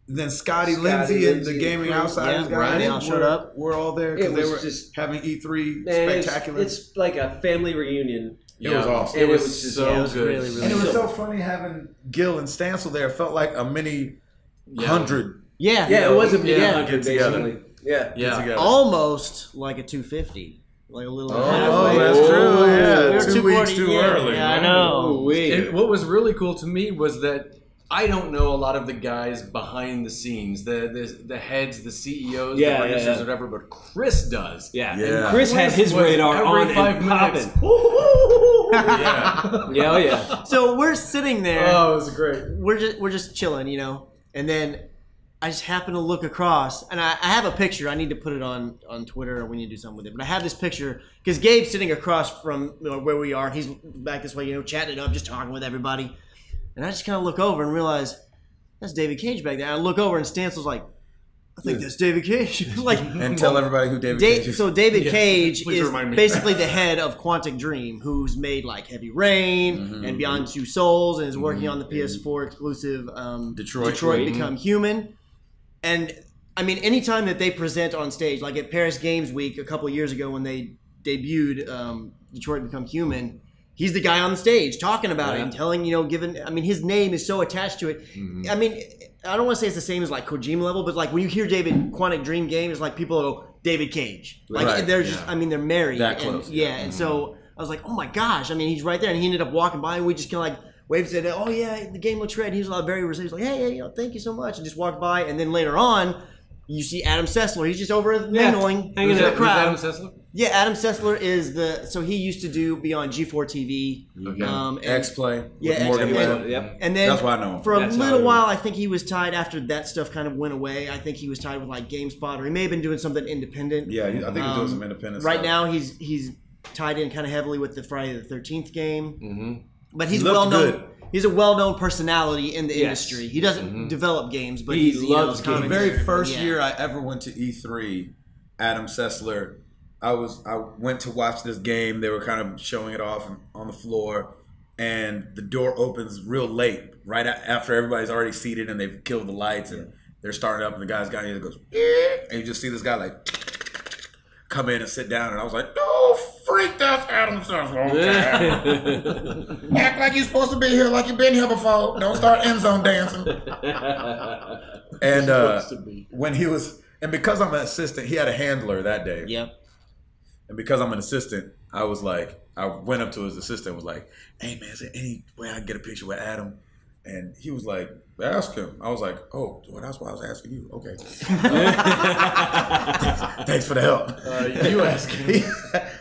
Then Scotty Lindsay and the Gaming Outsiders guys. They all showed up. We're all there because they were just having E3 spectacular. It's like a family reunion. It was awesome. It was just so good. Really, really and it was so funny having Gil and Stancil there. It felt like a mini 100. Yeah, it was a mini 100 get together. Together. Almost like a 250. Like a little. Oh, that's true. Yeah, 2 weeks too early. Yeah, I know. And what was really cool to me was that I don't know a lot of the guys behind the scenes, the heads, the CEOs, the producers, whatever, but Chris does. Yeah. And Chris had his radar on 5 minutes. Yeah. So we're sitting there. Oh, it was great. We're just chilling, and then I just happen to look across, and I have a picture. I need to put it on Twitter, or we need to do something with it. But I have this picture because Gabe's sitting across from where we are. He's back this way, chatting it up, just talking with everybody. And I just kind of look over and realize that's David Cage back there. And I look over and Stancel's like, I think that's David Cage. And tell everybody who David Cage is. So David Cage is basically the head of Quantic Dream, who's made like Heavy Rain and Beyond Two Souls, and is working on the PS4 exclusive Detroit Become Human. And I mean, anytime that they present on stage, like at Paris Games Week a couple years ago when they debuted Detroit Become Human, he's the guy on the stage talking about it and telling, his name is so attached to it. I mean, I don't want to say it's the same as like Kojima level, but like when you hear David Quantic Dream game, it's like people go, David Cage. Like they're just, they're married. That close. And so I was like, oh my gosh. I mean, he's right there. And he ended up walking by and we just kind of like waved and said, oh yeah, the game looks red. And he was very receptive. He's like, hey, thank you so much. And just walked by. And then later on, you see Adam Sessler. He's just over mingling, hanging in the crowd. Adam Sessler? Yeah, Adam Sessler is so he used to be on G4 TV. Okay. X-Play. Yeah, Morgan X-Play. Yep. And then that's why I know him. For a little while, I think he was tied after that stuff kind of went away. I think he was tied with like GameSpot, or he may have been doing something independent. Yeah, I think he's doing some independent stuff. Right now, he's tied in kind of heavily with the Friday the 13th game. But he's well known. Good. He's a well-known personality in the industry. He doesn't develop games, but he loves games. The very first year I ever went to E3, Adam Sessler, I went to watch this game. They were kind of showing it off on the floor, and the door opens real late, right after everybody's already seated and they've killed the lights and they're starting up, and the guy's got in and goes, and you just see this guy like come in and sit down, and I was like, "No, freak, that's Adam Sandler. Act like you're supposed to be here, like you've been here before. Don't start end zone dancing." And when he was, and because I'm an assistant, he had a handler that day. Yep. And because I'm an assistant, I was like, I went up to his assistant and was like, "Hey man, is there any way I can get a picture with Adam?" And he was like, "Ask him." I was like, "Oh, well, that's why I was asking you." Okay. Thanks for the help. You ask him.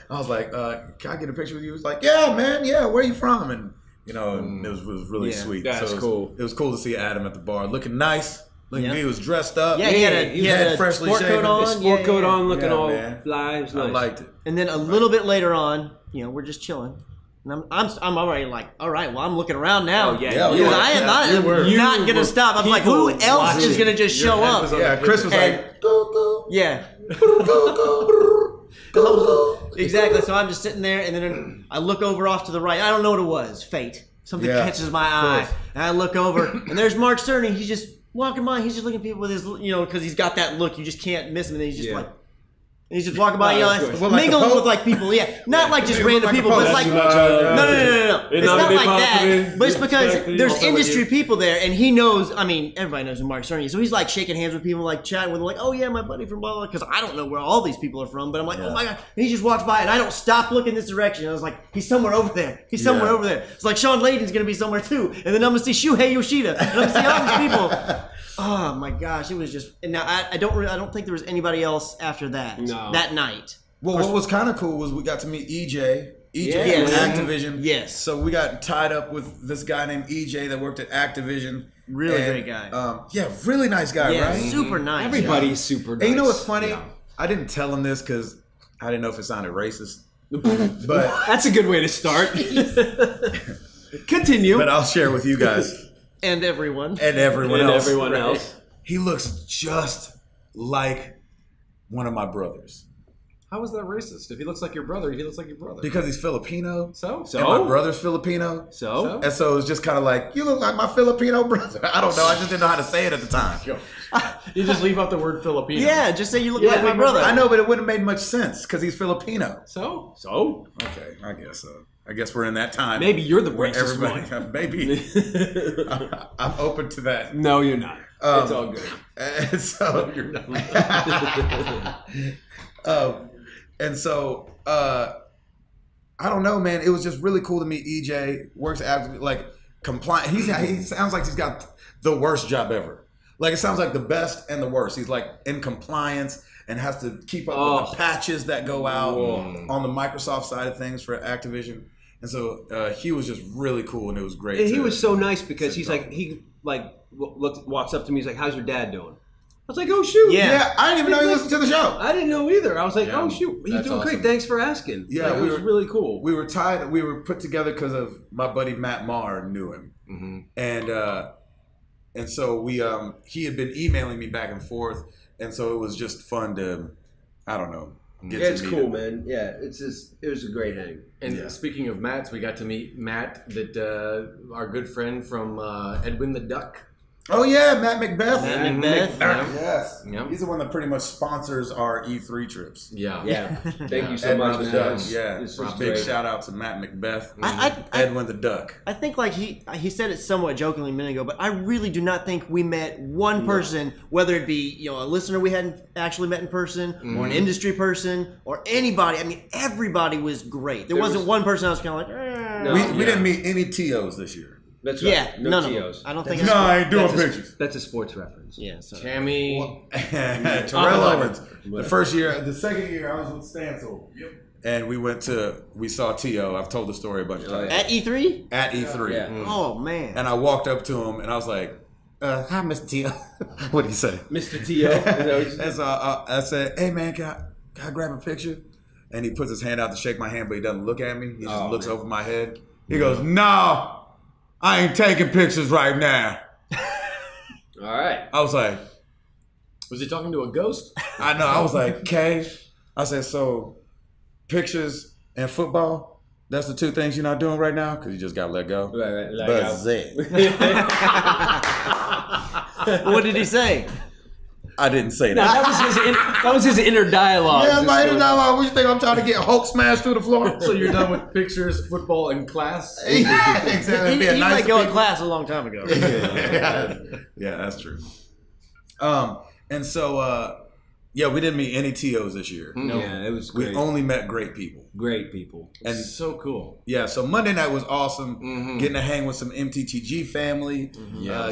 I was like, "Can I get a picture with you?" He was like, "Yeah, man. Yeah, where are you from?" And and it was really sweet. That's cool. It was cool to see Adam at the bar, looking nice. He was dressed up. Yeah, he had a freshly sport shaven. coat on. Sport coat on, looking all man. fly. It was nice. I liked it. And then a little bit later on, we're just chilling. And I'm already like, all right, well, I'm looking around now. Oh, yeah. Because I am not going to stop. I'm like, who else is going to just show up? Yeah, Chris was like, go. Yeah. Exactly. So I'm just sitting there, and then I look over off to the right. I don't know what it was. Fate. Something catches my eye. And I look over, and there's Mark Cerny. He's just walking by. He's just looking at people with his, because he's got that look. You just can't miss him. And he's just like, and he's just walking by, mingling with like people. Yeah, not like just random people, but it's like no. It's not like that. But it's because there's industry people there, and he knows. I mean, everybody knows who Mark Cerny is, so he's like shaking hands with people, like chatting with them, like, "Oh yeah, my buddy from blah blah." Because I don't know where all these people are from, but I'm like, "Oh my god!" And he just walks by, and I don't stop looking this direction. I was like, "He's somewhere over there. He's somewhere over there." It's like Sean Layden's gonna be somewhere too, and then I'm gonna see Shuhei Yoshida, and I'm gonna see all these people. Oh my gosh, it was just. And now I don't think there was anybody else after that. No. That night. Well, what was kind of cool was we got to meet EJ. EJ from Activision. Yes. So we got tied up with this guy named EJ that worked at Activision. Really great guy. Really nice guy, right? Super nice. Everybody's super nice. And you know what's funny? Yeah. I didn't tell him this because I didn't know if it sounded racist. But that's a good way to start. Continue. But I'll share with you guys. And everyone else. He looks just like one of my brothers. How is that racist? If he looks like your brother, he looks like your brother. Because he's Filipino. So? And my brother's Filipino. So? And so it's just kind of like, you look like my Filipino brother. I don't know. I just didn't know how to say it at the time. You just leave out the word Filipino. Yeah, just say you look like my brother. I know, but it wouldn't have made much sense because he's Filipino. So? Okay, I guess so. I guess we're in that time. Maybe you're the racist one. Maybe. I'm open to that. No, you're not. It's all good. And so you're not. And so I don't know, man. It was just really cool to meet EJ. Works actively, like compliant. He sounds like he's got the worst job ever. Like it sounds like the best and the worst. He's like in compliance and has to keep up with the patches that go out on the Microsoft side of things for Activision. And so he was just really cool, and it was great. And he was so nice because walks up to me. He's like, "How's your dad doing?" I was like, "Oh shoot!" Yeah, I didn't even know he listened to the show. I didn't know either. I was like, "Oh shoot, he's doing great. Thanks for asking." Yeah, it was really cool. We were tied. We were put together because of my buddy Matt Maher knew him, and so we he had been emailing me back and forth, and so it was just fun to, I don't know. It's cool, man. Yeah, it was a great hang. And speaking of Matts, we got to meet Matt, our good friend from Edwin the Duck. Oh yeah, Matt Macbeth. Yes. Yep. He's the one that pretty much sponsors our E3 trips. Yeah. Thank you so much, Matt. Yeah. Big shout out to Matt Macbeth. Edwin the Duck. I think like he said it somewhat jokingly a minute ago, but I really do not think we met one person, whether it be a listener we hadn't actually met in person, or an industry person, or anybody. I mean, everybody was great. There wasn't one person I was kind of like, we didn't meet any TOs this year. That's right. Yeah, no none TOs. of them. I don't think. I ain't doing pictures. That's a sports reference. Yeah. So. Tammy, Terrell Owens. The second year, I was with Stansel. Yep. And we saw T.O. I've told the story a bunch of times. At E3? At E3. Yeah. Oh, man. And I walked up to him, and I was like, hi, Mr. T.O. What did he say? Mr. T.O. And so I said, hey, man, can I grab a picture? And he puts his hand out to shake my hand, but he doesn't look at me. He just looks over my head. He goes, no. I ain't taking pictures right now. All right. I was like, was he talking to a ghost? I know. I was like, okay. I said, so pictures and football, that's the two things you're not doing right now? Because you just got to let go. Right. What did he say? I didn't say that. No, that was his inner dialogue. Yeah, my inner dialogue. What you think I'm trying to get Hulk smashed through the floor? So you're done with pictures, football, and class? Exactly. He let go of class a long time ago. Yeah, that's true. And so, yeah, we didn't meet any TOs this year. No. Yeah, it was great. We only met great people. Great people. And so cool. Yeah, so Monday night was awesome. Getting to hang with some MTTG family.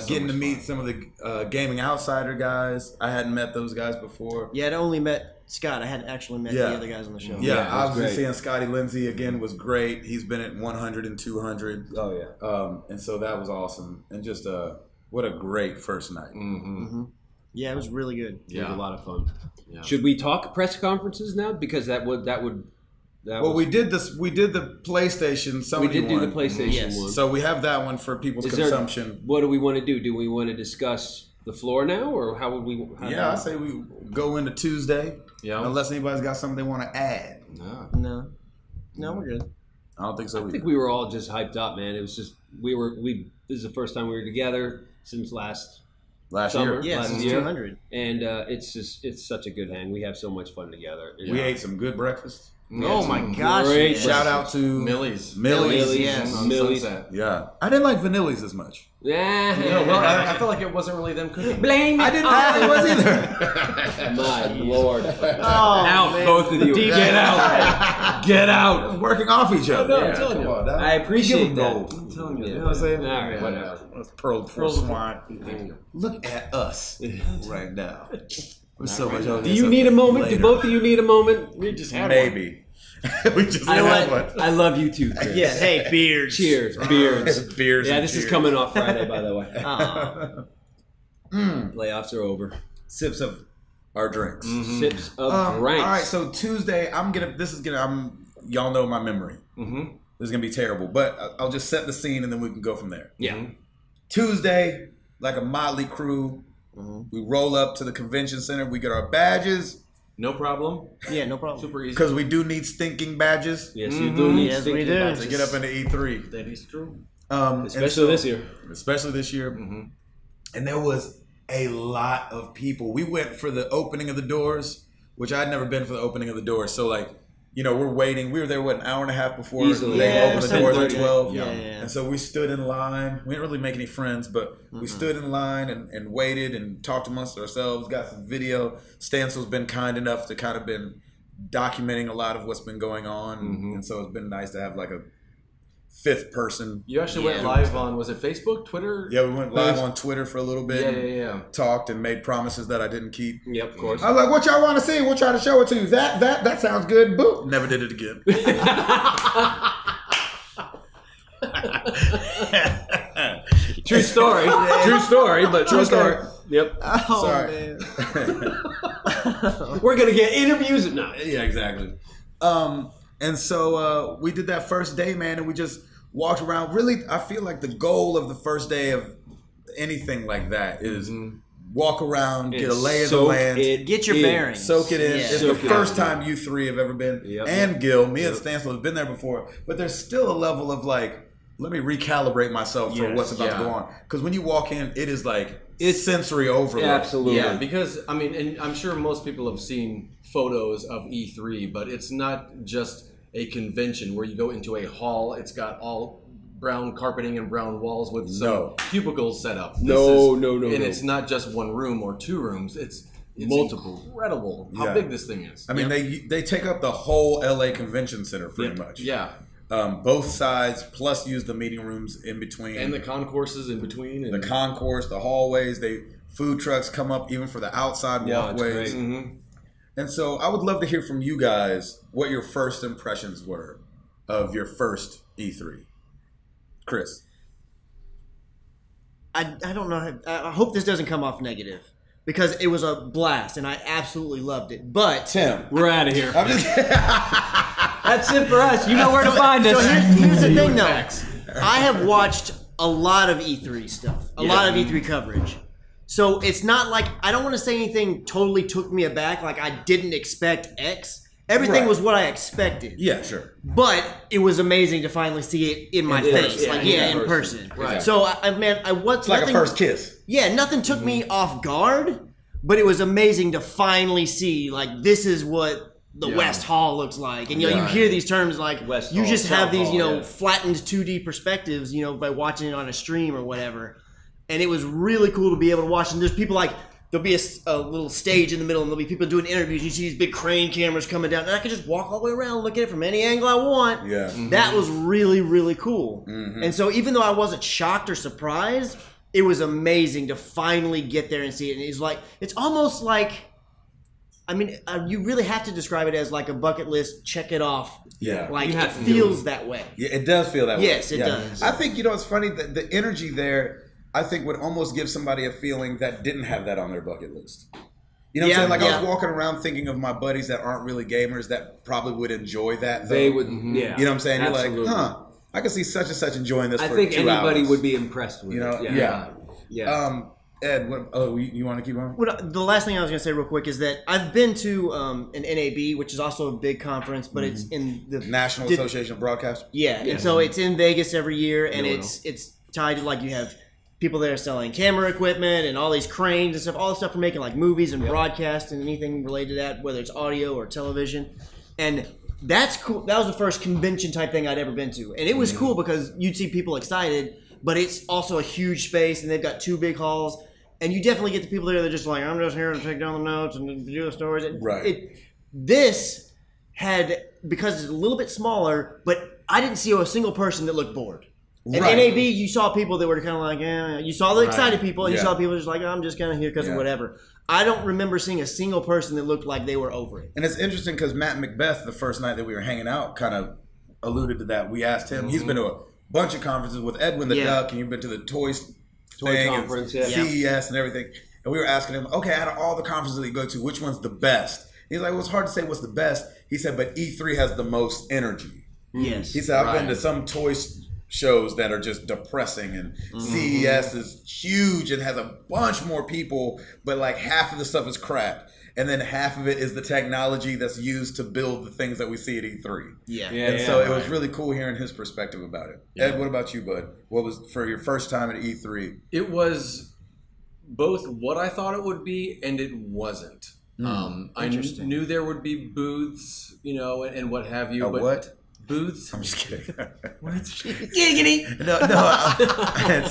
Getting to meet some of the Gaming Outsider guys. I hadn't met those guys before. Yeah, I'd only met Scott. I hadn't actually met the other guys on the show. Yeah, obviously seeing Scotty Lindsay again was great. He's been at 100 and 200. Oh, yeah. And so that was awesome. And just what a great first night. Yeah, it was really good. Yeah, it was a lot of fun. Yeah. Should we talk press conferences now? Because we did this. We did the PlayStation. Sony we did do one. the PlayStation one. So we have that one for people's consumption. What do we want to do? Do we want to discuss the floor now, or how would we? I say we go into Tuesday. Yeah. Unless anybody's got something they want to add. No, we're good. I don't think so. I think we were all just hyped up, man. It was just this is the first time we were together since last summer, year. Yeah, since 200. And it's such a good hang. We have so much fun together. We ate some good breakfast. Oh my gosh! Great shout out to Millie's. Yes. Millie's. Yeah, I didn't like Vanilli's as much. Yeah. Well, I felt like it wasn't really them cooking. Blame it. I didn't think it was either. My Lord. Out, man. Both of you. Get out. Get out. Working off each other. I'm telling you. I appreciate that. I'm telling you. You know what I'm saying? All right. Whatever. Let's pearl before swine. Look at us right now. We're so much older. Do you need a moment? Later. Do both of you need a moment? We just had Maybe. We just had one. I love you too, Chris. Yeah. Hey, beers. Cheers. Beers. Beers. Yeah, this is coming off Friday, by the way. Oh. Playoffs are over. Sips of our drinks. Sips of drinks. All right, so Tuesday, y'all know my memory. This is gonna be terrible, but I'll just set the scene and then we can go from there. Yeah. Tuesday, like a motley crew, we roll up to the convention center. We get our badges. No problem. Yeah, no problem. Super easy. Because we do need stinking badges. Yes, you do need we do. To get up into E3. That is true. Especially this year. Especially this year. And there was a lot of people. We went for the opening of the doors, which I'd never been for the opening of the doors. So, we're waiting. We were there, an hour and a half before they opened the doors at 12. Yeah. And so we stood in line. We didn't really make any friends, but we stood in line and waited and talked amongst ourselves, got some video. Stansel's been kind enough to kind of been documenting a lot of what's been going on. And so it's been nice to have a fifth person. You actually went live on, was it Facebook, Twitter? Yeah, we went live on Twitter for a little bit. Yeah. Talked and made promises that I didn't keep. Yep, of course. I was like, what y'all want to see? We'll try to show it to you. That sounds good. Boop. Never did it again. True story. True story, but true story. Yep. Oh, sorry. Man. We're going to get interviews. No. Yeah, exactly. And so we did that first day, man, and we just walked around. Really, I feel like the goal of the first day of anything like that is walk around, get a lay of the land. Get your bearings. Soak it in. Yeah. It's the first time you three have ever been. And Gil, me and Stansel have been there before. But there's still a level of let me recalibrate myself for what's about to go on. Because when you walk in, it is it's sensory overload. Absolutely. Yeah, because, and I'm sure most people have seen photos of E3, but it's not just a convention where you go into a hall. It's got all brown carpeting and brown walls with some cubicles set up. No. And it's not just one room or two rooms. It's multiple. Incredible how big this thing is. I mean, they take up the whole LA Convention Center pretty much. Yeah. Both sides, plus use the meeting rooms in between. And the concourses in between. The concourse, the hallways, food trucks come up even for the outside walkways. And so I would love to hear from you guys what your first impressions were of your first E3. Chris. I don't know. I hope this doesn't come off negative because it was a blast and I absolutely loved it. But Tim, we're out of here. I'm just That's it for us. You know where to find us. So here's the thing, though. I have watched a lot of E3 stuff, a lot of E3 coverage. So it's not like I don't want to say anything totally took me aback. Like I didn't expect X. Everything was what I expected. Yeah, sure. But it was amazing to finally see it in my face. In person. Right. So I was like a first kiss. Yeah, nothing took me off guard. but it was amazing to finally see, like, this is what the West Hall looks like. And, you know, you hear these terms like, West you Hall, just have these, Hall, you know, flattened 2D perspectives, you know, by watching it on a stream or whatever. And it was really cool to be able to watch. And there's people like, there'll be a little stage in the middle, and there'll be people doing interviews. You see these big crane cameras coming down, and I could just walk all the way around and look at it from any angle I want. Yeah. That was really, really cool. And so even though I wasn't shocked or surprised, it was amazing to finally get there and see it. And it's like, it's almost like, I mean, you really have to describe it as like a bucket list, check it off. Yeah. Like, it feels that way. Yeah, it does feel that way. Yes, it does. I think, you know, it's funny that the energy there, I think, would almost give somebody a feeling that didn't have that on their bucket list. You know what I'm saying? Like, I was walking around thinking of my buddies that aren't really gamers that probably would enjoy that. Though. They would, You know what I'm saying? Absolutely. You're like, huh, I can see such and such enjoying this for 2 hours. I think anybody would be impressed with it. Yeah. Ed, you want to keep on? Well, the last thing I was going to say real quick is that I've been to an NAB, which is also a big conference, but it's in the National Association of Broadcasters. Yeah, and so it's in Vegas every year, and it's tied to, like, you have people there selling camera equipment and all these cranes and stuff, all the stuff for making like movies and broadcast and anything related to that, whether it's audio or television. And that's cool. That was the first convention type thing I'd ever been to, and it was cool because you'd see people excited, but it's also a huge space, and they've got 2 big halls. And you definitely get the people there that are just like, I'm just here to take down the notes and do the stories. Right. This had, because it's a little bit smaller, but I didn't see a single person that looked bored. At NAB, you saw people that were kind of like, you saw the excited people, and you saw people just like, I'm just kind of here because of whatever. I don't remember seeing a single person that looked like they were over it. And it's interesting because Matt Macbeth, the first night that we were hanging out, kind of alluded to that. We asked him, he's been to a bunch of conferences with Edwin the Duck, and you've been to the Toy Conference, CES and everything. And we were asking him, okay, out of all the conferences that you go to, which one's the best? He's like, well, it's hard to say what's the best. He said, but E3 has the most energy. Yes. He said, I've been to some toy shows that are just depressing, and CES is huge and has a bunch more people, but like half of the stuff is crap. And then half of it is the technology that's used to build the things that we see at E3. So it was really cool hearing his perspective about it. Ed, what about you, bud? What was for your first time at E3? It was both what I thought it would be and it wasn't. I knew there would be booths, you know, and what have you. But what? Booths? I'm just kidding. What? Giggity. No. It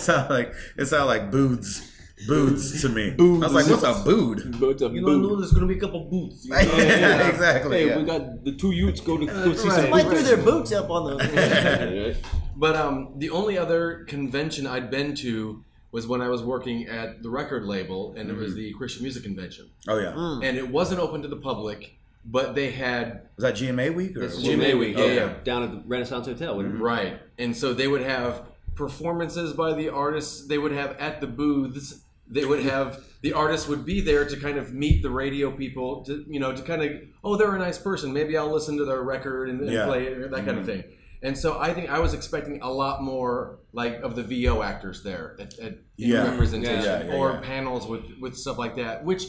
sounded like booths. Booths to me. Booths. I was like, what's a bood? You don't know there's going to be a couple booths. You know? Exactly. Hey, we got the 2 youths go see some. Somebody threw their boots up on the. But the only other convention I'd been to was when I was working at the record label, and it was the Christian Music Convention. Oh, yeah. And it wasn't open to the public, but they had... Was that GMA week? Or? GMA week, yeah. Down at the Renaissance Hotel. Right. And so they would have performances by the artists. They would have at the booths. They would have... The artists would be there to kind of meet the radio people, to, you know, to kind of... Oh, they're a nice person. Maybe I'll listen to their record and play it, that kind of thing. And so I think I was expecting a lot more like of the VO actors there at representation or panels with stuff like that, which,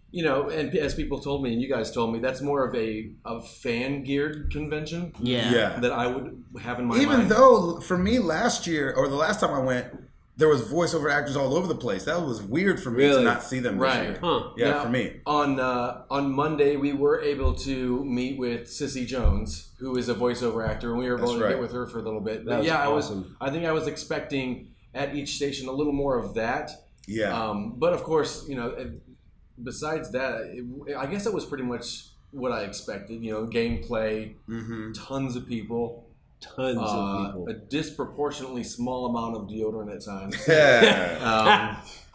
you know, and as people told me and you guys told me, that's more of a fan geared convention that I would have in my mind. Even though for me last year or the last time I went, there was voiceover actors all over the place. That was weird for me to not see them this year. Yeah, now, for me. On Monday, we were able to meet with Sissy Jones, who is a voiceover actor, and we were able to get with her for a little bit. But awesome. I think I was expecting at each station a little more of that. Yeah. But of course, you know, besides that, I guess it was pretty much what I expected. You know, gameplay, tons of people. Tons of people. A disproportionately small amount of deodorant at times.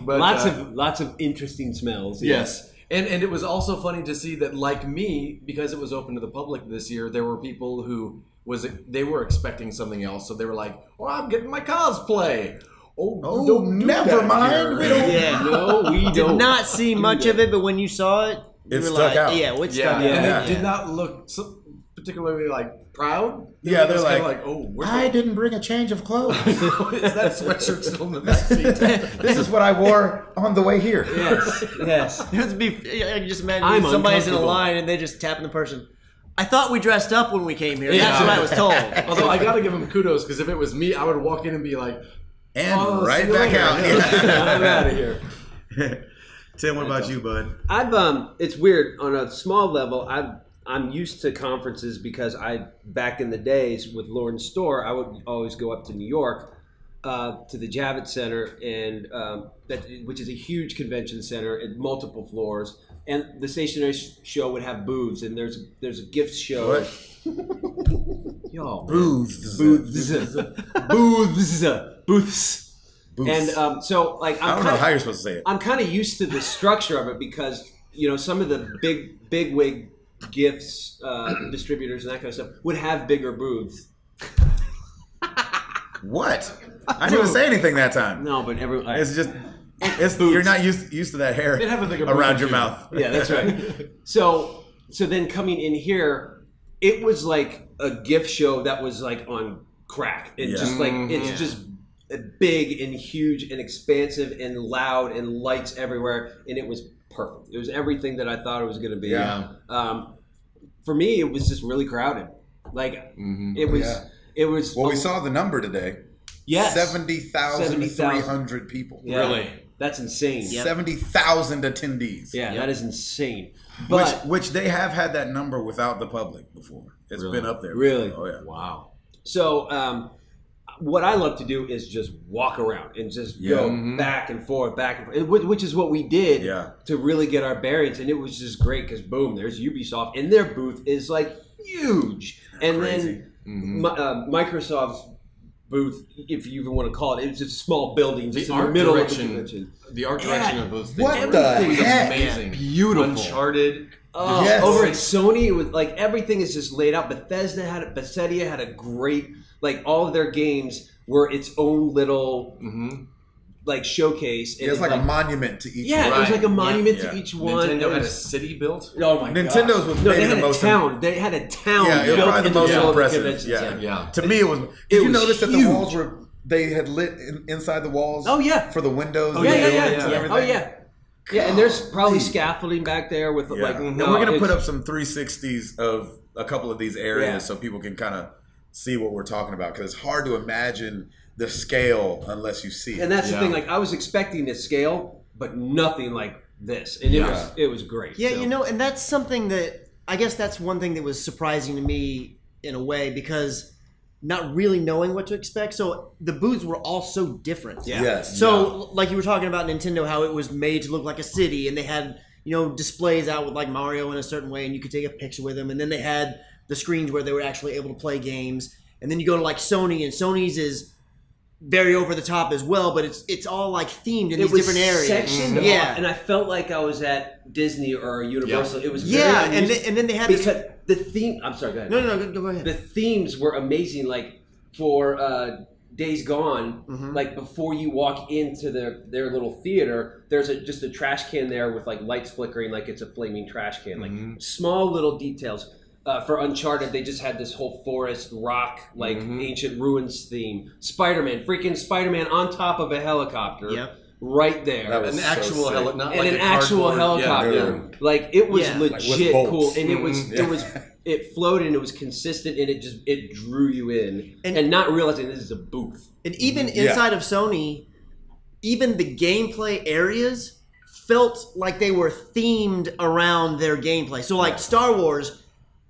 But lots of interesting smells. Yes. And it was also funny to see that, like me, because it was open to the public this year, there were people who they were expecting something else. So they were like, "Oh, I'm getting my cosplay." Oh, never mind. We don't. No, we did not see much of it, but when you saw it, it stuck out. Yeah, it stuck out. And it did not look particularly like proud. Yeah, they're like, "Oh, I didn't bring a change of clothes. Is that sweatshirt still in the back seat?" This is what I wore on the way here. Yes. It would be. I can just imagine somebody's in a line and they just tapping the person. I thought we dressed up when we came here. That's what I was told. Although I got to give him kudos because if it was me, I would walk in and be like, and right back out. I'm out of here. Tim, what about you, bud? It's weird on a small level. I'm used to conferences because back in the days with Lauren's store, I would always go up to New York to the Javits Center, and which is a huge convention center at multiple floors. And the stationery show would have booths, and there's a gift show. Yo, booths. And so, like, I don't know how you're supposed to say it. I'm kind of used to the structure of it because some of the big wig gifts distributors and that kind of stuff would have bigger booths. What? I didn't even say anything that time. No, but it's just. You're not used to that hair around your mouth. Yeah, that's right. So then coming in here, it was like a gift show that was like on crack. It's just big and huge and expansive and loud and lights everywhere, and it was perfect. It was everything that I thought it was going to be. Yeah. For me, it was just really crowded. Like it was. Yeah. It was. Well, we saw the number today. Yes. 70,300 people. Yeah. Really? That's insane. 70,000 attendees. Yeah, that is insane. But which they have had that number without the public before. It's been up there. Really? Before. Oh yeah. Wow. So what I love to do is just walk around and just go back and forth, which is what we did to really get our bearings, and it was just great because boom, there's Ubisoft, and their booth is like huge, and then Microsoft's booth, if you even want to call it, it's just a small building just in the middle of the convention. The art direction of those things. What the heck? Amazing. Beautiful. Uncharted. Over at Sony, it was like everything is just laid out. Bethesda had a great, like all of their games were its own little like showcase. It's like a monument to each one. Yeah, it was like a monument to each one. Nintendo had a city built. Oh my god. Nintendo's was maybe the most town. They had a town. Yeah, it was probably the most impressive. Yeah. To me, it was. Did you notice that the walls were? They had lit inside the walls. Oh yeah. For the windows. Oh yeah. Oh yeah. Yeah, and there's probably scaffolding back there with like. And we're gonna put up some 360s of a couple of these areas so people can kind of see what we're talking about, because it's hard to imagine the scale unless you see it. And that's the thing. Like I was expecting this scale, but nothing like this, and it was great. Yeah, and that's something that I guess that's one thing that was surprising to me in a way, because not really knowing what to expect. So the booths were all so different. Yeah. Yes. So like you were talking about Nintendo, how it was made to look like a city, and they had displays out with like Mario in a certain way, and you could take a picture with him, and then they had the screens where they were actually able to play games. And then you go to like Sony, and Sony's is very over the top as well, but it's all like themed in these different areas. Sectioned off, and I felt like I was at Disney or Universal. It was and then they had the theme. I'm sorry, go ahead. No, go ahead. The themes were amazing. Like for Days Gone, like before you walk into their little theater, there's just a trash can there with like lights flickering, like it's a flaming trash can. Like small little details. For Uncharted, they just had this whole forest, rock, like ancient ruins theme. Freaking Spider-Man on top of a helicopter, right there. That was an actual helicopter. Yeah. Like it was legit like cool, and it flowed and it was consistent, and it drew you in, and not realizing this is a booth. And even inside of Sony, even the gameplay areas felt like they were themed around their gameplay. So like Star Wars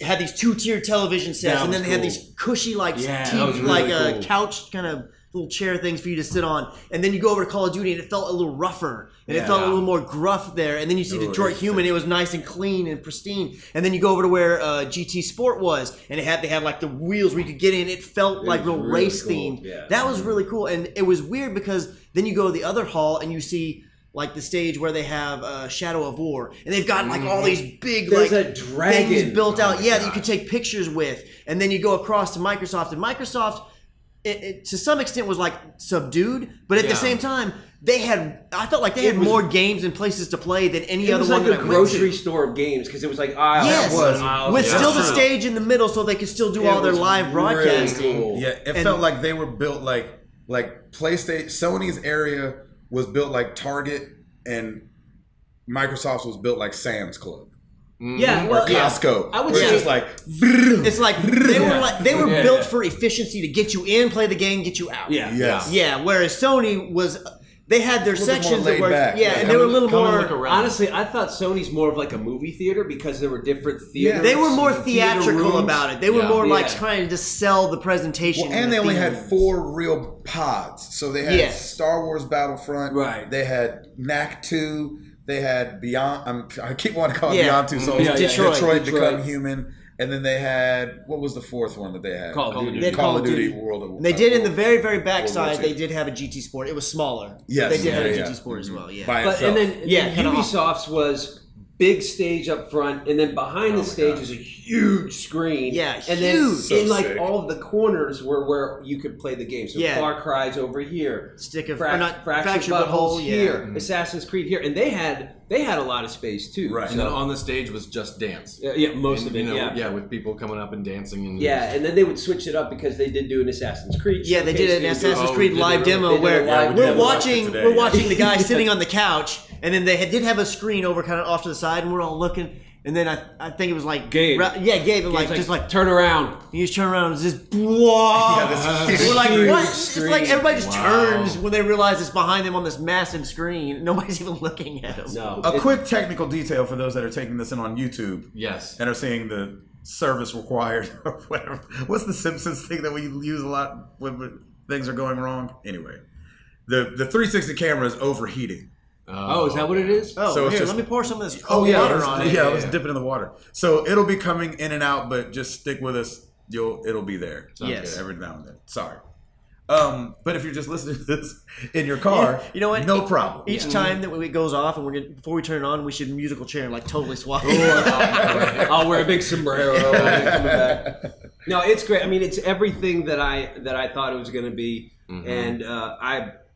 had these 2-tiered television sets, and then they had these cushy couch kind of little chair things for you to sit on. And then you go over to Call of Duty, and it felt a little rougher, and it felt a little more gruff there. And then you see Detroit Human, it was nice and clean and pristine. And then you go over to where GT Sport was, and they had like the wheels where you could get in. It felt like real really race themed. Yeah. That was really cool, and it was weird because then you go to the other hall and you see like the stage where they have Shadow of War, and they've got like all these big a dragon things built out, that you could take pictures with. And then you go across to Microsoft, and Microsoft, it to some extent was like subdued, but at the same time, I felt like they had more games and places to play than any other one. It was like a grocery store of games, because it was like with still the stage in the middle, so they could still do all their live broadcasting. Really cool. Yeah, it felt like they were built like PlayStation. Sony's area was built like Target, and Microsoft's was built like Sam's Club. Yeah, or Costco. I would say it's like it's like they were built for efficiency to get you in, play the game, get you out. Yeah. Yes. Yeah. Whereas Sony was they had their sections that were and they were a little more. Honestly, I thought Sony's more of like a movie theater because there were different theaters. They were more theatrical about it. They were more like trying to just sell the presentation. Well, and they only had 4 real pods. So they had Star Wars Battlefront. Right. They had Knack 2. They had Beyond. I keep wanting to call it Beyond 2 Souls. Detroit Become Human. And then they had, what was the 4th one that they had? Call of Duty World of War. They did in the very, very backside, they did have a GT Sport. It was smaller. Yes. They did have a GT Sport as well, And then Ubisoft's was big stage up front, and then behind the stage is a huge screen. Yeah, and then in like all of the corners were where you could play the game. So Far Cry's over here, Fractured Butthole's here, Assassin's Creed here, and they had a lot of space too. Right, and then on the stage was just dance. Most of it. With people coming up and dancing. And and then they would switch it up because they did do an Assassin's Creed. Yeah, they did an Assassin's Creed live demo where we're watching the guy sitting on the couch, and then they did have a screen over kind of off to the side, and we're all looking. And then I think it was like Gabe. Gabe, just like turn around. You just turn around and it's just whoa. We're like, what? It's like everybody just turns when they realize it's behind them on this massive screen. Nobody's even looking at them. No. A quick technical detail for those that are taking this in on YouTube. Yes. And are seeing the service required or whatever. What's the Simpsons thing that we use a lot when things are going wrong? Anyway, the 360 camera is overheating. Is that what it is? Oh, so here, let me pour some of this water on it. Yeah, let's dip it in the water. So it'll be coming in and out, but just stick with us. It'll be there. Yes. Every now and then. Sorry. But if you're just listening to this in your car, you know what? No problem. Each time that it goes off, and before we turn it on, we should musical chair and like totally swap. I'll wear a big sombrero. No, it's great. I mean, it's everything that I thought it was going to be, and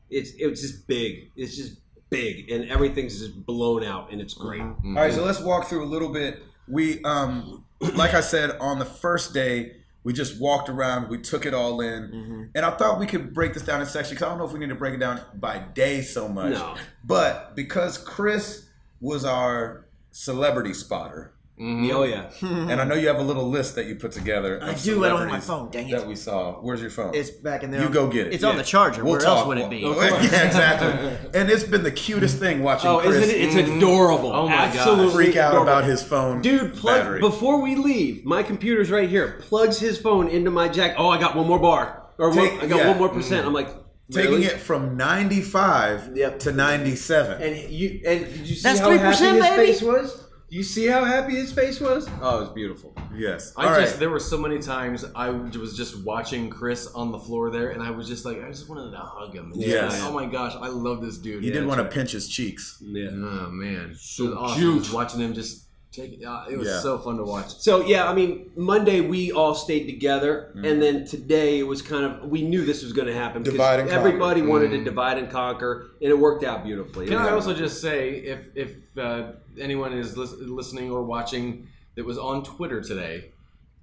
it's just big. It's just big, and everything's just blown out, and it's great. All right, so let's walk through a little bit. We, like I said, on the first day, we just walked around. We took it all in, and I thought we could break this down in sections. Because I don't know if we need to break it down by day so much. No. But because Chris was our celebrity spotter. Oh yeah, and I know you have a little list that you put together. I do. I don't have my phone. Dang it! That we saw. Where's your phone? It's back in there. You go get it. It's on the charger. Where else would it be? Yeah, exactly. And it's been the cutest thing watching Chris. Isn't it? It's adorable. Oh my god! Freak out about his phone. Dude, before we leave, my computer's right here. Plugs his phone into my jack. Oh, I got one more bar, I got 1 more %. I'm like. Taking it from 95 to 97. And did you see That's how 3%, happy his baby? face was? You see how happy his face was? Oh, it was beautiful. Yes. There were so many times I was just watching Chris on the floor there, and I was just like, I just wanted to hug him. Yes. Oh my gosh, I love this dude. You did want to pinch his cheeks. Yeah. Oh man, so awesome. cute. Just watching him just take it. It was so fun to watch. So yeah, I mean, Monday we all stayed together, and then today it was kind of, we knew this was going to happen because everybody wanted to divide and conquer, and it worked out beautifully. Can I also just say, if anyone is listening or watching that was on Twitter today,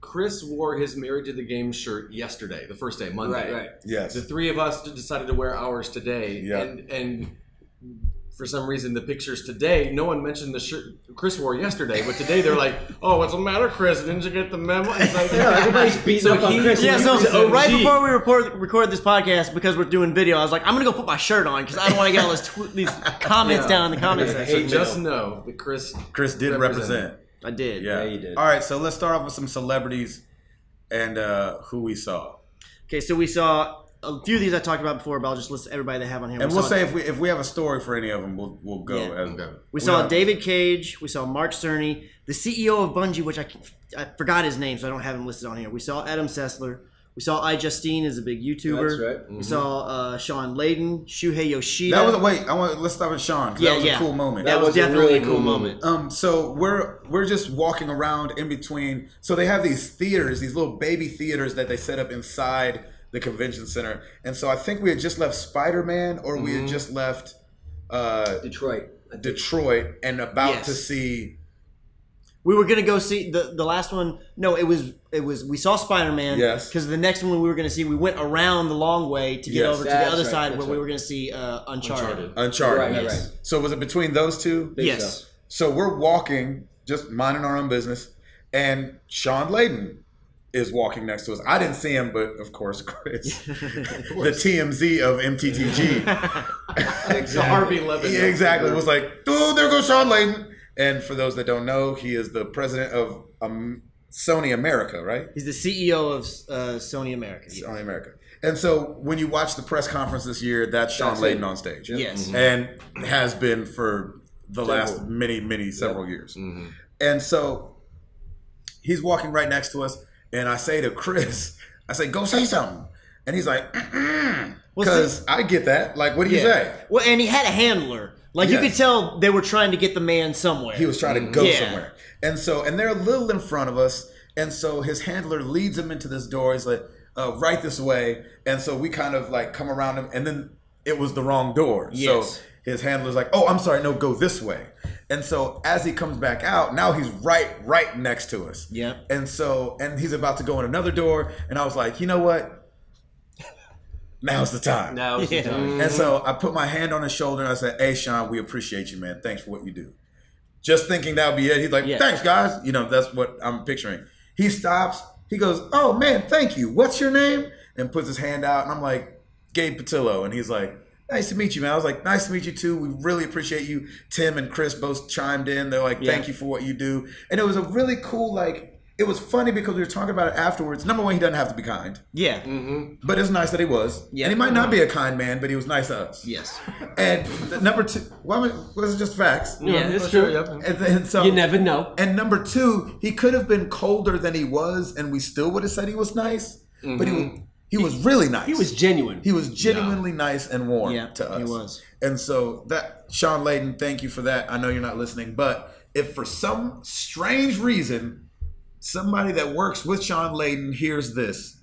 Chris wore his Married to the Game shirt yesterday, the first day, Monday. Right. Yes. The 3 of us decided to wear ours today, and for some reason, the pictures today, no one mentioned the shirt Chris wore yesterday, but today they're like, "Oh, what's the matter, Chris? Didn't you get the memo?" It's like, everybody's beating up on Chris. Yeah, so right before we record this podcast, because we're doing video, I was like, I'm gonna go put my shirt on because I don't want to get all these comments down in the comments section. So just know that Chris did represent. I did. Yeah, he did. All right, so let's start off with some celebrities and who we saw. Okay, so we saw a few of these I talked about before, but I'll just list everybody they have on here. And we'll say if we have a story for any of them, we'll go. Yeah. We saw David Cage. We saw Mark Cerny, the CEO of Bungie, which I forgot his name, so I don't have him listed on here. We saw Adam Sessler. We saw iJustine as a big YouTuber. That's right. We saw Sean Layden, Shuhei Yoshida. That was let's start with Sean. That was a cool moment. That was definitely a really cool moment. So we're just walking around in between. So they have these theaters, these little baby theaters that they set up inside the convention center. And so I think we had just left Spider-Man, or we had just left Detroit, and about to see. We were gonna go see the last one. No, it was we saw Spider-Man. Yes. Because the next one we were gonna see, we went around the long way to get over to the other side where we were gonna see Uncharted. Right. So was it between those two? Yes. So we're walking, just minding our own business, and Sean Layden is walking next to us. I didn't see him, but of course, Chris, the TMZ of MTTG. The Harvey Levin. Yeah, exactly. It was like, dude, there goes Sean Layden. And for those that don't know, he is the president of Sony America, right? He's the CEO of Sony America. Sony America. And so when you watch the press conference this year, that's Sean Layden on stage. Yes. And has been for the last several years. Mm-hmm. And so he's walking right next to us. And I say to Chris, I say, go say something. And he's like, because I get that. Like, what do you say? Well, and he had a handler. Like, you could tell they were trying to get the man somewhere. He was trying to go somewhere. And so, and they're a little in front of us. And so his handler leads him into this door. He's like, right this way. And so we kind of like come around him. And then it was the wrong door. Yes. So his handler's like, oh, I'm sorry. No, go this way. And so as he comes back out, now he's right next to us. Yeah. And so, and he's about to go in another door. And I was like, you know what? Now's the time. Now's the time. And so I put my hand on his shoulder and I said, hey, Sean, we appreciate you, man. Thanks for what you do. Just thinking that would be it. He's like, thanks, guys. You know, that's what I'm picturing. He stops. He goes, oh, man, thank you. What's your name? And puts his hand out. And I'm like, Gabe Patillo. And he's like, nice to meet you, man. I was like, nice to meet you, too. We really appreciate you. Tim and Chris both chimed in. They're like, thank you for what you do. And it was a really cool, like, it was funny because we were talking about it afterwards. Number one, he doesn't have to be kind. Yeah. Mm-hmm. But it's nice that he was. Yeah. And he might not be a kind man, but he was nice to us. Yes. And number two, was it just facts? Yeah, it's true. And so, you never know. And number two, he could have been colder than he was, and we still would have said he was nice. Mm-hmm. But he was really nice. He was genuine. He was genuinely nice and warm to us. He was. And so that, Sean Layden, thank you for that. I know you're not listening, but if for some strange reason somebody that works with Sean Layden hears this,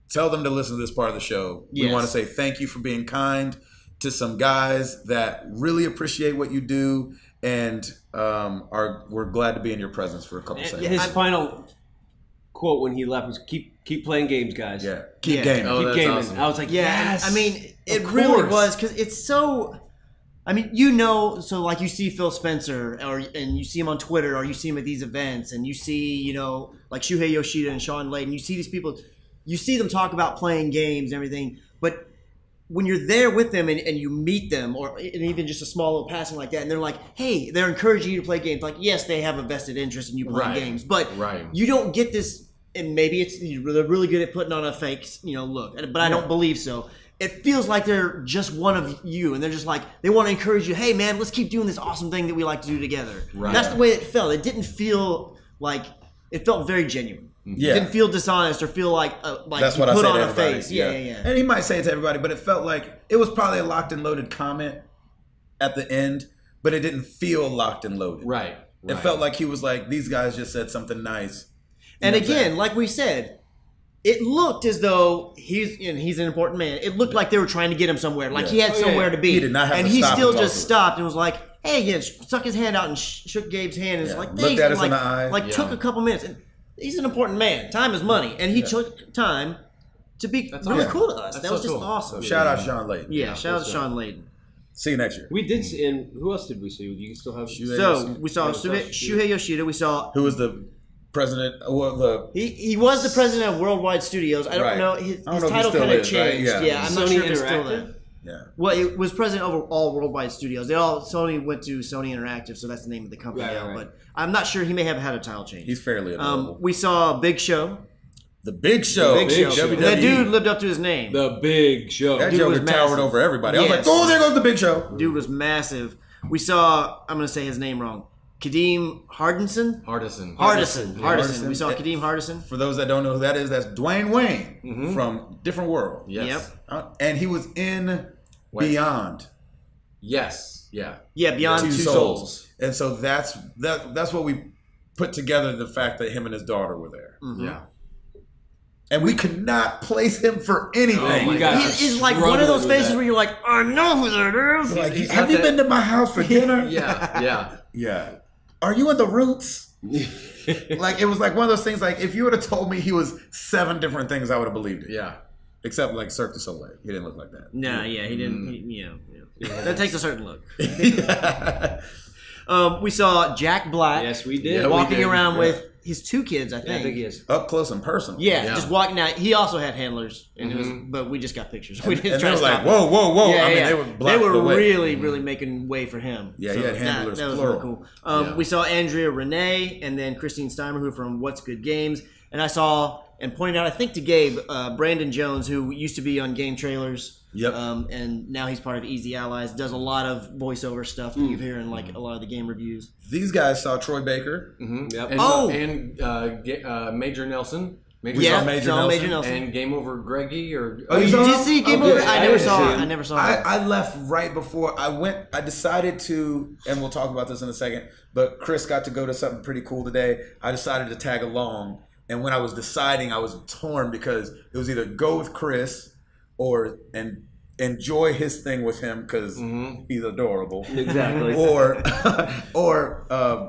tell them to listen to this part of the show. Yes. We want to say thank you for being kind to some guys that really appreciate what you do, and we're glad to be in your presence for a couple seconds. His final quote when he left was, keep playing games, guys. Yeah, keep gaming. Keep gaming. Awesome. I was like, yes. I mean, it really was, because it's so... I mean, so like you see Phil Spencer, and you see him on Twitter, or you see him at these events, and you see, like Shuhei Yoshida and Sean Layden, you see these people, you see them talk about playing games and everything, but when you're there with them and you meet them, and even just a small little passing like that, and they're like, hey, they're encouraging you to play games. Like, yes, they have a vested interest in you playing games, but you don't get this, and maybe they're really good at putting on a fake, look, but I don't believe so. It feels like they're just one of you, and they're just like, they want to encourage you, hey, man, let's keep doing this awesome thing that we like to do together. Right. That's the way it felt. It didn't feel like, it felt very genuine. Yeah. It didn't feel dishonest or feel like that's you what put I on to a face. Yeah. And he might say it to everybody, but it felt like, it was probably a locked and loaded comment at the end, but it didn't feel locked and loaded. Right. It felt like he was like, these guys just said something nice. And again, like we said, it looked as though he's an important man. It looked like they were trying to get him somewhere. Like he had somewhere to be. He did not have and to he stop still just stopped and was like, hey, again, stuck his hand out and shook Gabe's hand. And it's like, looked at us in the eye. Like took a couple minutes. And he's an important man. Time is money. And he took time to be really cool to us. That was just awesome. Shout out Sean Layden. Yeah, shout out to Sean Layden. See you next year. We did, and who else did we see? You still have we saw Shuhei Yoshida. We saw... Who was the... president, he was the president of Worldwide Studios. I don't know his title kind of changed. Right? Yeah, I'm not sure if it's still there. Yeah. Well, it was president of all Worldwide Studios. Sony went to Sony Interactive, so that's the name of the company now. But I'm not sure. He may have had a title change. He's fairly adorable. We saw Big Show. The Big Show. The Big Show. That dude lived up to his name. The Big Show. That dude towered over everybody. I was like, oh, there goes the Big Show. Dude was massive. We saw, I'm going to say his name wrong, Kadeem Hardison. We saw Kadeem Hardison. For those that don't know who that is, that's Dwayne Wayne from Different World. Yes. Yep. And he was in Beyond. Yes. Yeah. Yeah, Beyond Two Souls. And so that's what we put together, the fact that him and his daughter were there. Mm-hmm. Yeah. And we could not place him for anything. Oh my God. He's like one of those faces where you're like, I know who that is. Like, have you been to my house for dinner? Yeah. Are you in the Roots? Like, it was like one of those things, like, if you would have told me he was 7 different things, I would have believed it. Yeah. Except, like, Cirque du Soleil. He didn't look like that. Nah, yeah, he didn't. That takes a certain look. We saw Jack Black. Yes, we did. Walking around with his 2 kids, I think. Yeah, I think he is. Up close and personal. Yeah, just walking out. He also had handlers, and but we just got pictures. We didn't try to stop whoa, whoa, whoa. Yeah, I mean, they were really, really making way for him. Yeah, he had handlers, that was plural. really cool. We saw Andrea Renee and then Christine Steimer, who from What's Good Games. And I saw and pointed out, I think to Gabe, Brandon Jones, who used to be on Game Trailers. Yep. And now he's part of Easy Allies. Does a lot of voiceover stuff that you hear in like a lot of the game reviews. These guys saw Troy Baker. Yep. And Major Nelson. Major Nelson. And Game Over Greggy or you did see Game Over? I never saw it. I left right before I went. I decided to, and we'll talk about this in a second, but Chris got to go to something pretty cool today. I decided to tag along, and when I was deciding, I was torn because it was either go with Chris or and enjoy his thing with him because he's adorable. Exactly. or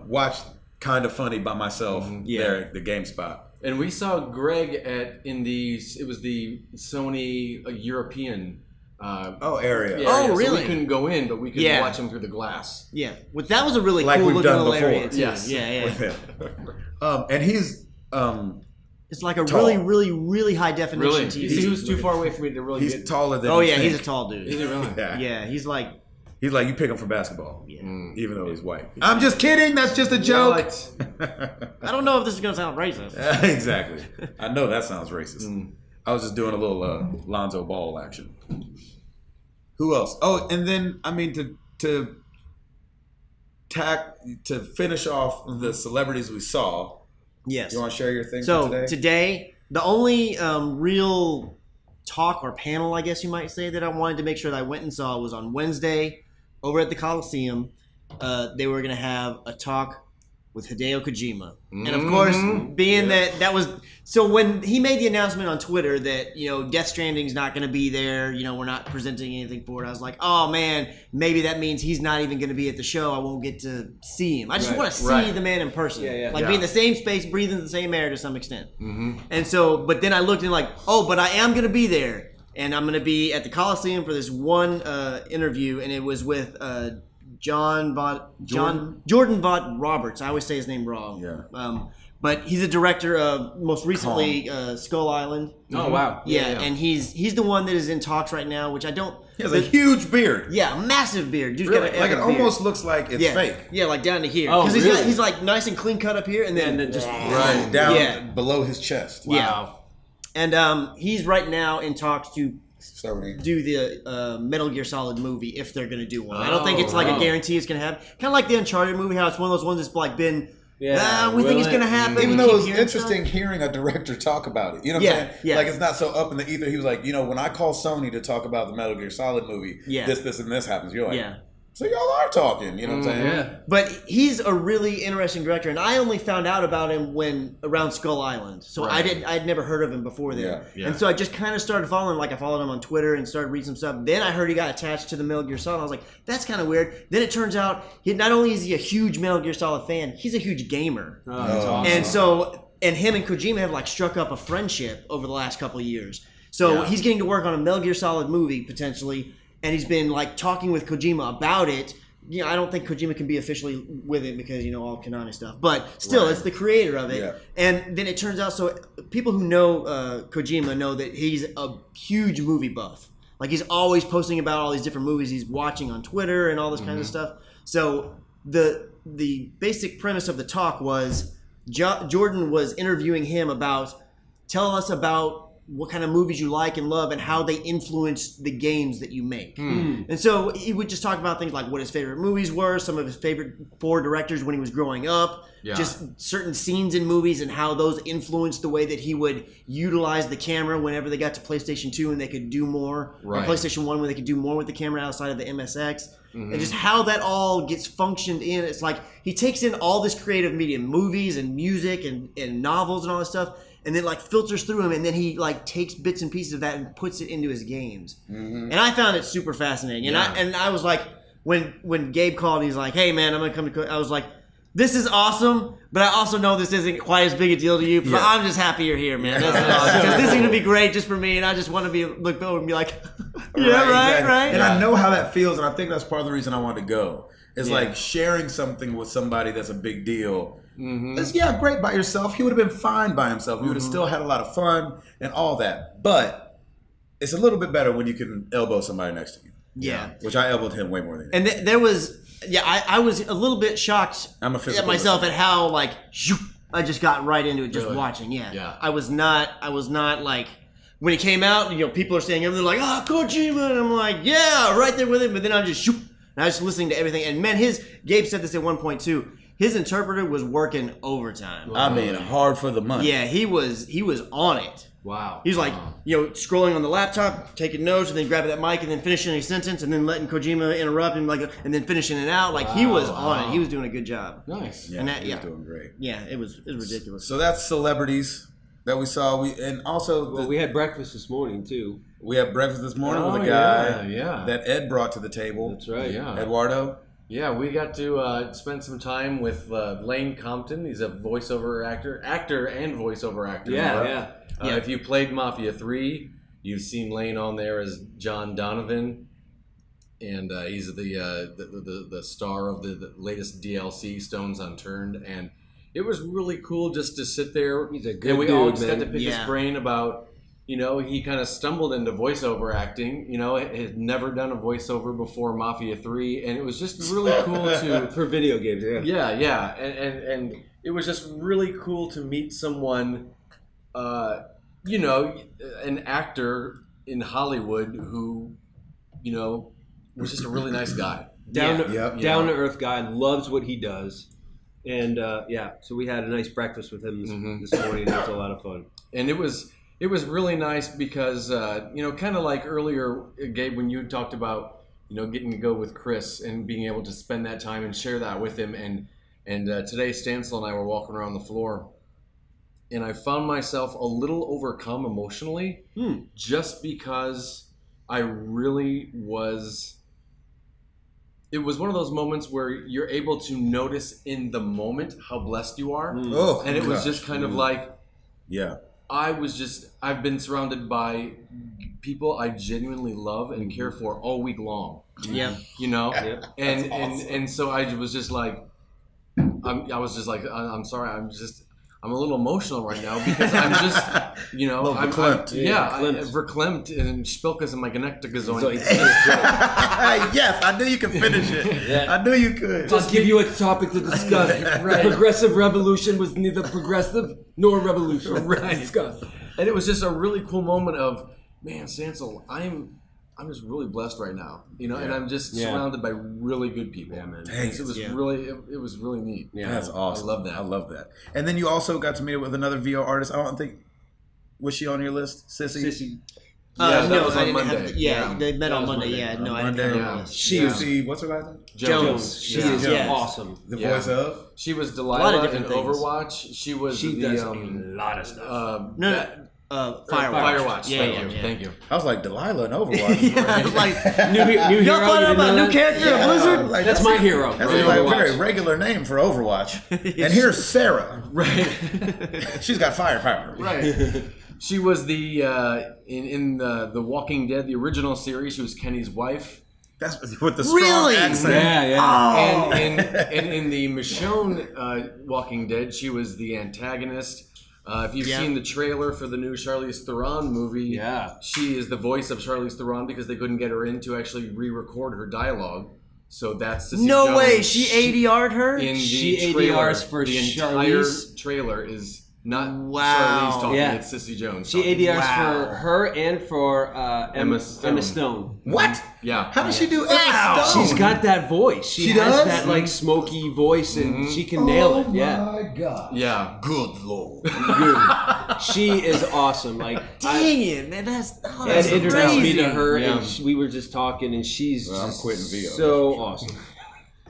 watch Kind of Funny by myself there at the GameSpot. And we saw Greg it was the Sony European area. Really? So we couldn't go in, but we could watch him through the glass. Yeah. Well, that was a really like cool we've looking done little before. area too. Yes. Yeah. And he's it's like a tall. really high definition TV. He was too far away from me to really he's get... taller than he's a tall dude. Is he really? Yeah, he's like you pick him for basketball. Yeah. Even though he's white. I'm just kidding, that's just a joke. I don't know if this is gonna sound racist. Exactly. I know that sounds racist. I was just doing a little Lonzo Ball action. Who else? Oh, and then I mean to finish off the celebrities we saw. Yes. You want to share your thing so for today? Today, the only real talk or panel, I guess you might say, that I wanted to make sure that I went and saw was on Wednesday over at the Coliseum. They were going to have a talk with Hideo Kojima. And of course, being that was... So when he made the announcement on Twitter that, Death Stranding's not going to be there, we're not presenting anything for it, I was like, oh man, maybe that means he's not even going to be at the show. I won't get to see him. I just want to see the man in person. Be in the same space, breathing the same air to some extent. And so, but then I looked and but I am going to be there. And I'm going to be at the Coliseum for this one interview, and it was with... Jordan Vaught Roberts. I always say his name wrong. Yeah. But he's a director of most recently Skull Island. Oh wow. Yeah, and he's the one that is in talks right now, which I don't. He has a huge beard. Yeah, a massive beard. Dude's really? got like it beard. Almost looks like it's fake. Yeah, like down to here. Oh, because he's like nice and clean cut up here, and then just right down below his chest. Wow. Yeah. And he's right now in talks to do the Metal Gear Solid movie if they're going to do one. I don't think it's like a guarantee it's going to happen. Kind of like the Uncharted movie, how it's one of those ones that's like been, we think it's going to happen. Even though it's interesting hearing a director talk about it. You know what I'm saying? Yeah. Like it's not so up in the ether. He was like, when I call Sony to talk about the Metal Gear Solid movie, this, and this happens. You're like, so y'all are talking. You know what I'm saying? Yeah. But he's a really interesting director, and I only found out about him around Skull Island. So I'd never heard of him before then. Yeah. And so I just kind of started following him. Like I followed him on Twitter and started reading some stuff. Then I heard he got attached to the Metal Gear Solid. I was like, that's kind of weird. Then it turns out not only is he a huge Metal Gear Solid fan, he's a huge gamer. Oh, that's awesome. And so, and him and Kojima have struck up a friendship over the last couple of years. So he's getting to work on a Metal Gear Solid movie potentially, and he's been talking with Kojima about it. I don't think Kojima can be officially with it because, all Konami stuff. But still, it's the creator of it. Yeah. And then it turns out, so people who know Kojima know that he's a huge movie buff. He's always posting about all these different movies he's watching on Twitter and all this kind of stuff. So the basic premise of the talk was Jordan was interviewing him about, tell us about what kind of movies you like and love and how they influence the games that you make. And so he would just talk about things like what his favorite movies were, some of his favorite 4 directors when he was growing up, just certain scenes in movies and how those influenced the way that he would utilize the camera whenever they got to PlayStation 2 and they could do more, or PlayStation 1 when they could do more with the camera outside of the MSX. And just how that all gets functioned in. It's like he takes in all this creative medium, movies and music and novels and all this stuff, and then filters through them, and then he takes bits and pieces of that and puts it into his games. And I found it super fascinating. And I was like, when Gabe called, he's like, "Hey man, I'm gonna come to." I was like, "This is awesome, but I also know this isn't quite as big a deal to you. But I'm just happy you're here, man. Because this is gonna be great just for me, and I just want to look over and be like, right. And I know how that feels, and I think that's part of the reason I wanted to go. It's like sharing something with somebody that's a big deal. It's, great by yourself. He would have been fine by himself. We would have still had a lot of fun and all that. But it's a little bit better when you can elbow somebody next to you. Yeah. Which I elbowed him way more than And there was, I was a little bit shocked at myself at how, like, I just got right into it just watching. Yeah. I was not like, when it came out, people are saying everything like, Kojima. And I'm like, yeah, right there with him. But then I'm just, and I was just listening to everything. And man, Gabe said this at one point too. His interpreter was working overtime. I mean, hard for the money. Yeah, he was on it. Wow. He's like, scrolling on the laptop, taking notes, and then grabbing that mic, and then finishing a sentence, and then letting Kojima interrupt him, and then finishing it out. Like he was on it. He was doing a good job. Nice. Yeah, he was doing great. Yeah, it was ridiculous. So that's celebrities that we saw. And also, we had breakfast this morning too. We had breakfast this morning with a guy that Ed brought to the table. That's right. Yeah, Eduardo. Yeah, we got to spend some time with Lane Compton. He's a voiceover actor and voiceover actor. Yeah. If you played Mafia 3, you've seen Lane on there as John Donovan, and he's the star of the latest DLC, Stones Unturned, and it was really cool just to sit there. He's a good and we dude, all just man. got to pick his brain about. He kind of stumbled into voiceover acting. Had never done a voiceover before Mafia 3, and it was just really cool to for video games. Yeah, and it was just really cool to meet someone, an actor in Hollywood who, was just a really nice guy. Down to earth guy, loves what he does, and so we had a nice breakfast with him this morning. It was a lot of fun, and it was really nice because, kind of like earlier, Gabe, when you talked about, getting to go with Chris and being able to spend that time and share that with him. And today, Stancil and I were walking around the floor, and I found myself a little overcome emotionally just because I really was... It was one of those moments where you're able to notice in the moment how blessed you are. And it was just kind of like... Yeah. I've been surrounded by people I genuinely love and care for all week long. Yeah. And so I was just like, I'm sorry, I'm a little emotional right now because I'm just, I'm verklempt and spilkes in my Genectigazoin. Yes, I knew you could finish it. Yeah. I knew you could. Just give you a topic to discuss. Right. The progressive revolution was neither progressive nor revolution. Right. Discuss. And it was just a really cool moment of, man, Stancil, I'm just really blessed right now, and I'm just surrounded by really good people. Yeah, man. It was really neat. Yeah, that's awesome. I love that. And then you also got to meet with another VO artist. I don't think, was she on your list, Sissy? That was on Monday. They met on Monday. Yeah, no, I didn't have a list. Sissy, what's her last name? Jones. She is awesome. The voice of? She was Delilah in things. Overwatch. She does a lot of stuff. Firewatch. Thank you. I was like, Delilah in Overwatch. I was like, new hero. Y'all find out about a new character in Blizzard? Like, that's my hero. That's like a very regular name for Overwatch. And here's Sarah. Right. She's got firepower. Right. She was the in the Walking Dead, the original series. She was Kenny's wife. That's with the strong accent. Yeah. Oh. And in the Michonne Walking Dead, she was the antagonist. If you've seen the trailer for the new Charlize Theron movie, she is the voice of Charlize Theron because they couldn't get her in to actually re-record her dialogue. So that's Sissy no Jones. way. She ADR'd her. She ADRs for the Charlize. entire trailer is not Wow. Charlize talking. Yeah. It's Sissy Jones. She talking. ADRs for her and for Emma Stone. What? Yeah. How does she do Emma Stone? She's got that voice. She has does? that like smoky voice, and she can nail it. Yeah. Oh my God. Yeah. Good Lord. She is awesome. Like, Dang it, man! That's Ed introduced me to her, Yeah. and we were just talking, and she's I'm just quitting VO. so awesome.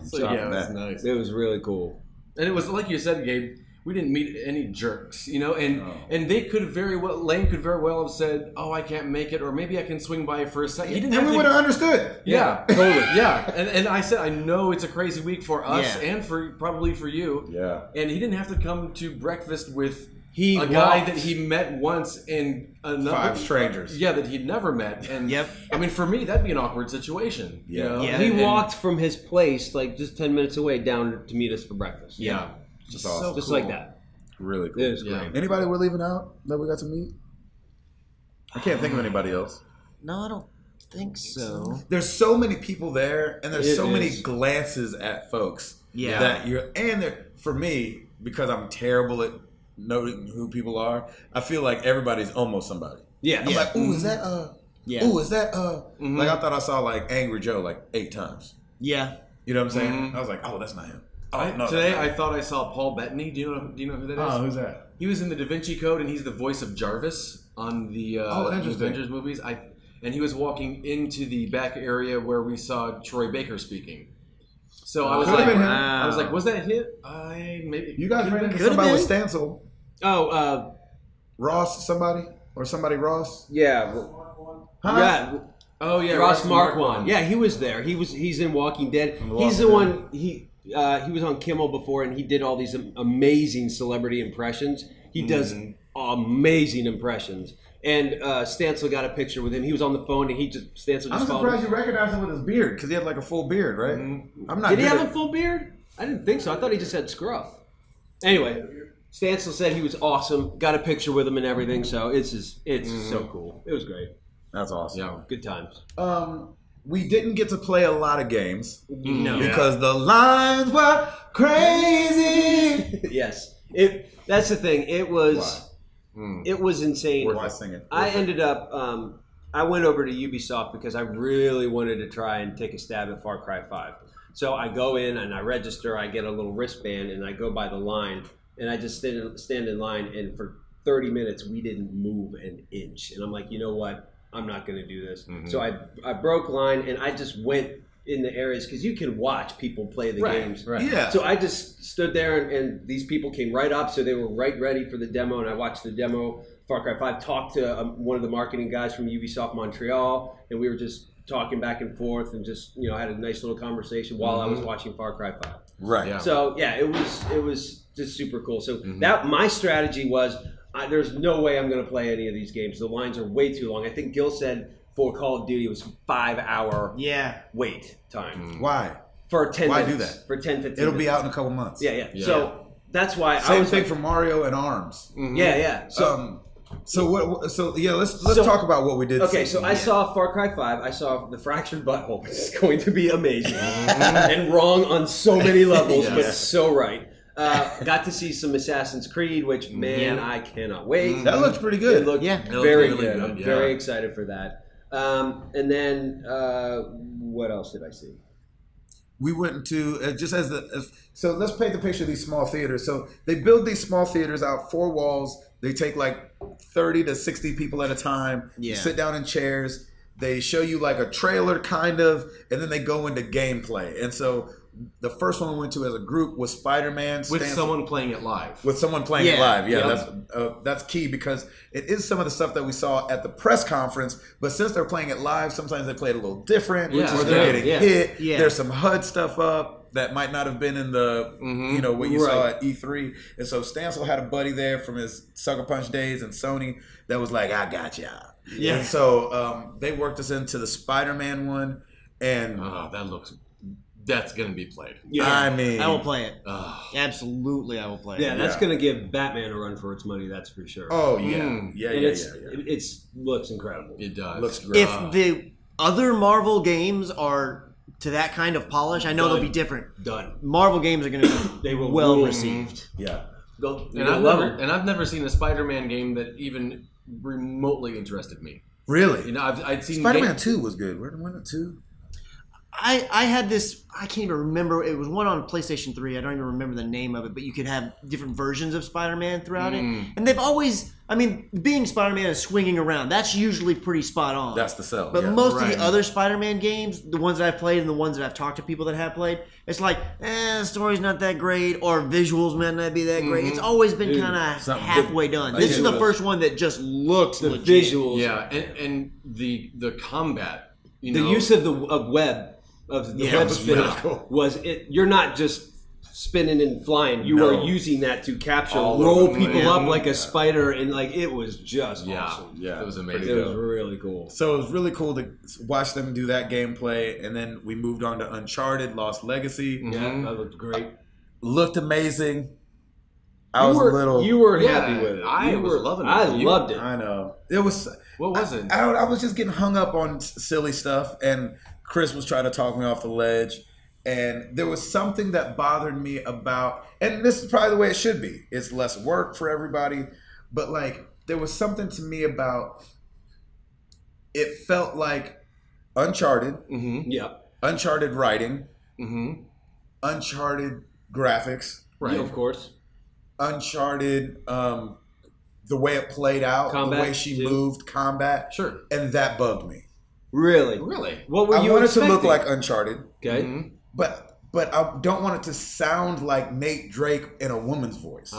So, yeah, it was nice. It was really cool. And it was like you said, Gabe. We didn't meet any jerks, and they could very well, Lane could very well have said, "Oh, I can't make it," or maybe I can swing by for a second. He didn't have we to, would have understood. Yeah, totally. Yeah, and I said, I know it's a crazy week for us and for probably for you. Yeah. And he didn't have to come to breakfast with He guy that he met once and another 5 strangers. Yeah, that he'd never met. And I mean, for me, that'd be an awkward situation. Yeah. You know? Yeah. He walked from his place like just 10 minutes away down to meet us for breakfast. Yeah. Just awesome. Just like that. Really cool. It was great. Anybody we're leaving out that we got to meet? I can't think of anybody else. No, I don't think so. There's so many people there, and there's so many glances at folks. Yeah. For me, because I'm terrible at noting who people are, I feel like everybody's almost somebody. Yeah. I'm like, ooh, is that ooh, is that like I thought I saw like Angry Joe like 8 times. Yeah. You know what I'm saying? I was like, oh, that's not him. Oh, Today I thought I saw Paul Bettany. Do you know who that is? Oh, who's that? He was in the Da Vinci Code, and he's the voice of Jarvis on the Avengers movies. And he was walking into the back area where we saw Troy Baker speaking. So I was like, was that him? Maybe. You guys ran into somebody with Stancil. Oh, Ross, somebody Ross. Yeah. Huh? Yeah. Oh yeah, Ross Marquand. Yeah, he was there. He's in Walking Dead. He's the one. He was on Kimmel before, and he did all these amazing celebrity impressions. He does amazing impressions. And Stancil got a picture with him. He was on the phone, and I'm surprised you recognized him with his beard because he had like a full beard, right? I'm not. Did he have a full beard? I didn't think so. I thought he just had scruff. Anyway, Stancil said he was awesome. Got a picture with him and everything. So it's so cool. It was great. That's awesome. Yeah, good times. We didn't get to play a lot of games because the lines were crazy. Yes, that's the thing. It was insane. Why sing it? I ended up. I went over to Ubisoft because I really wanted to try and take a stab at Far Cry 5. So I go in and I register. I get a little wristband and I go by the line and I just stand in line. And for 30 minutes we didn't move an inch. And I'm like, you know what? I'm not going to do this. So I broke line and I just went in the areas because you can watch people play the games. Right. Yeah. So I just stood there and these people came right up. So they were right ready for the demo. And I watched the demo, Far Cry 5, talked to one of the marketing guys from Ubisoft Montreal. And we were just talking back and forth and just, had a nice little conversation while I was watching Far Cry 5. Right. Yeah. So yeah, it was just super cool. So that my strategy was, there's no way I'm going to play any of these games. The lines are way too long. I think Gil said for Call of Duty it was 5-hour wait time. Why? For 10 Why minutes. Do that? For 10, 15 It'll minutes. be out in a couple months. Yeah. So that's why Same thing for Mario and ARMS. Yeah. So let's talk about what we did. Okay, so I saw Far Cry 5. I saw The Fractured Butthole, which is going to be amazing. And wrong on so many levels, but so right. Got to see some Assassin's Creed, which, I cannot wait. That looks pretty good. It looked very good. I'm very excited for that. And then, what else did I see? We went into, so let's paint the picture of these small theaters. So they build these small theaters out 4 walls. They take like 30 to 60 people at a time. You sit down in chairs. They show you like a trailer kind of, and then they go into gameplay. And so the first one we went to as a group was Spider-Man. With someone playing it live. With someone playing it live. Yeah, that's key because it is some of the stuff that we saw at the press conference, but since they're playing it live, sometimes they play it a little different, or they're getting hit. Yeah. There's some HUD stuff up that might not have been in the, what you saw at E3. And so Stancil had a buddy there from his Sucker Punch days and Sony that was like, I got ya. Yeah. And so they worked us into the Spider-Man one. And that's going to be played. Yeah. I mean, I will play it. Absolutely, I will play it. Yeah, that's going to give Batman a run for its money, that's for sure. Oh, yeah. It looks incredible. It does. Looks great. If the other Marvel games are to that kind of polish, I know they'll be different. Marvel games are going to be well received. Yeah. I've never seen a Spider-Man game that even remotely interested me. Really? I'd seen Spider-Man 2 was good. Where did 1 and 2? I had this, I can't even remember, it was one on PlayStation 3, I don't even remember the name of it, but you could have different versions of Spider-Man throughout it. And they've always, being Spider-Man and swinging around, that's usually pretty spot on. That's the sell. But most of the other Spider-Man games, the ones that I've played and the ones that I've talked to people that have played, it's like, the story's not that great, or visuals might not be that great. It's always been kind of halfway done. This is the first one that just looks legit. Visuals. Yeah, and the combat. The use of the web. Of the web spinning was it. You're not just spinning and flying. You are using that to capture, roll people up like a spider, and it was just awesome. Yeah, it was amazing. It was really cool. So it was really cool to watch them do that gameplay, and then we moved on to Uncharted: Lost Legacy. Yeah, that looked great. Looked amazing. I was a little. You weren't happy with it. I was loving it. I loved it. I know. It was. What was it? I was just getting hung up on silly stuff, and Chris was trying to talk me off the ledge. And there was something that bothered me about, and this is probably the way it should be. It's less work for everybody, but like there was something to me about. It felt like Uncharted. Mm-hmm. Yep. Uncharted writing. Mm-hmm. Uncharted graphics. Right. Yeah, of course. Uncharted, the way it played out, the way she moved, combat. Sure. And that bugged me. Really? What were you expecting? To look like Uncharted. Okay. Mm-hmm. But I don't want it to sound like Nate Drake in a woman's voice.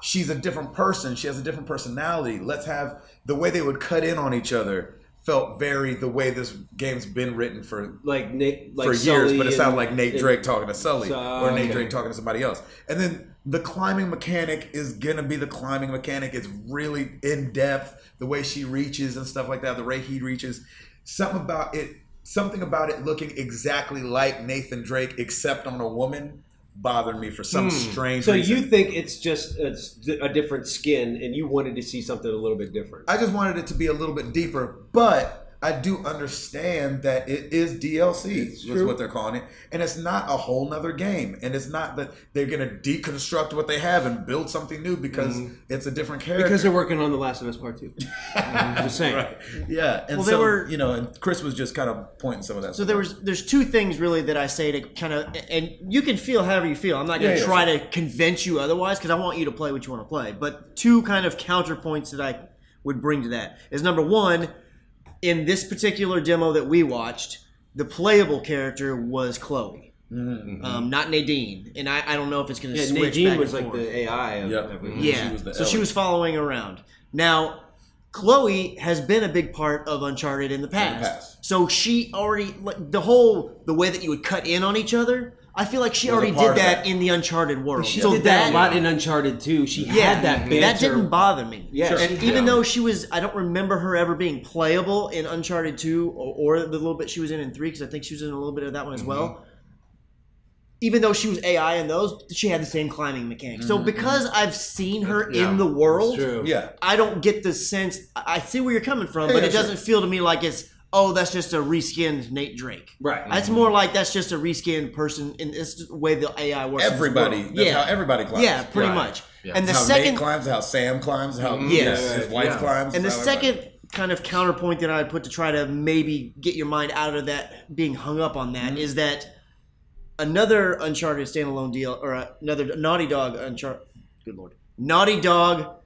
She's a different person. She has a different personality. Let's have the way they would cut in on each other. Felt very the way this game's been written for years, but it sounded like Nate Drake talking to Sully or Nate Drake talking to somebody else. And then the climbing mechanic is gonna be the climbing mechanic. It's really in depth, the way she reaches and stuff like that, the way he reaches. Something about it looking exactly like Nathan Drake, except on a woman, bothered me for some strange reason. So you think it's just a different skin, and you wanted to see something a little bit different? I just wanted it to be a little bit deeper, but I do understand that it is DLC, is what they're calling it, and it's not a whole nother game, and it's not that they're going to deconstruct what they have and build something new because it's a different character. Because they're working on The Last of Us Part 2. Just saying. Right. Yeah, and and Chris was just kind of pointing some of that. So there's two things really that I say to kind of, and you can feel however you feel. I'm not going to try to convince you otherwise because I want you to play what you want to play. But two kind of counterpoints that I would bring to that is number one. In this particular demo that we watched, the playable character was Chloe, not Nadine. And I don't know if it's going to switch Nadine back was and like forth. the AI of everything. Yeah, she was following around. Now, Chloe has been a big part of Uncharted in the past. So she already, the way that you would cut in on each other, I feel like she already did that in the Uncharted world. She did that a lot in Uncharted too. She had that banter. That didn't bother me. Yeah, and even though she was, I don't remember her ever being playable in Uncharted 2 or the little bit she was in 3, because I think she was in a little bit of that one as well. Even though she was AI in those, she had the same climbing mechanics. So because I've seen her in the world, I don't get the sense. I see where you're coming from, but it doesn't feel to me like it's, oh, that's just a reskinned Nate Drake. Right. It's more like that's just a reskinned person, and it's the way the AI works. Everybody. That's how everybody climbs. Yeah, pretty much. Yeah. And the how second Nate climbs, how Sam climbs, how his wife climbs. And the second kind of counterpoint that I'd put to try to maybe get your mind out of that, being hung up on that, is that another Uncharted standalone deal, or another Naughty Dog Naughty Dog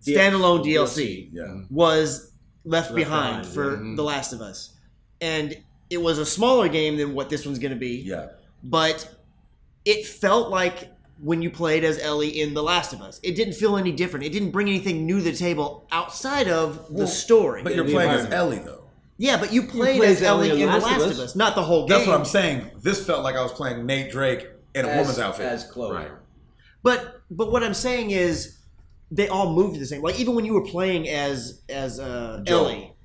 standalone DLC was left behind for The Last of Us. And it was a smaller game than what this one's going to be. Yeah. But it felt like when you played as Ellie in The Last of Us. It didn't feel any different. It didn't bring anything new to the table outside of the story. But you're playing as Ellie, though. Yeah, but you played as Ellie in The Last of Us, not the whole game. That's what I'm saying. This felt like I was playing Nate Drake in a woman's outfit. As Chloe. Right. But what I'm saying is they all moved the same. Like, even when you were playing as Ellie,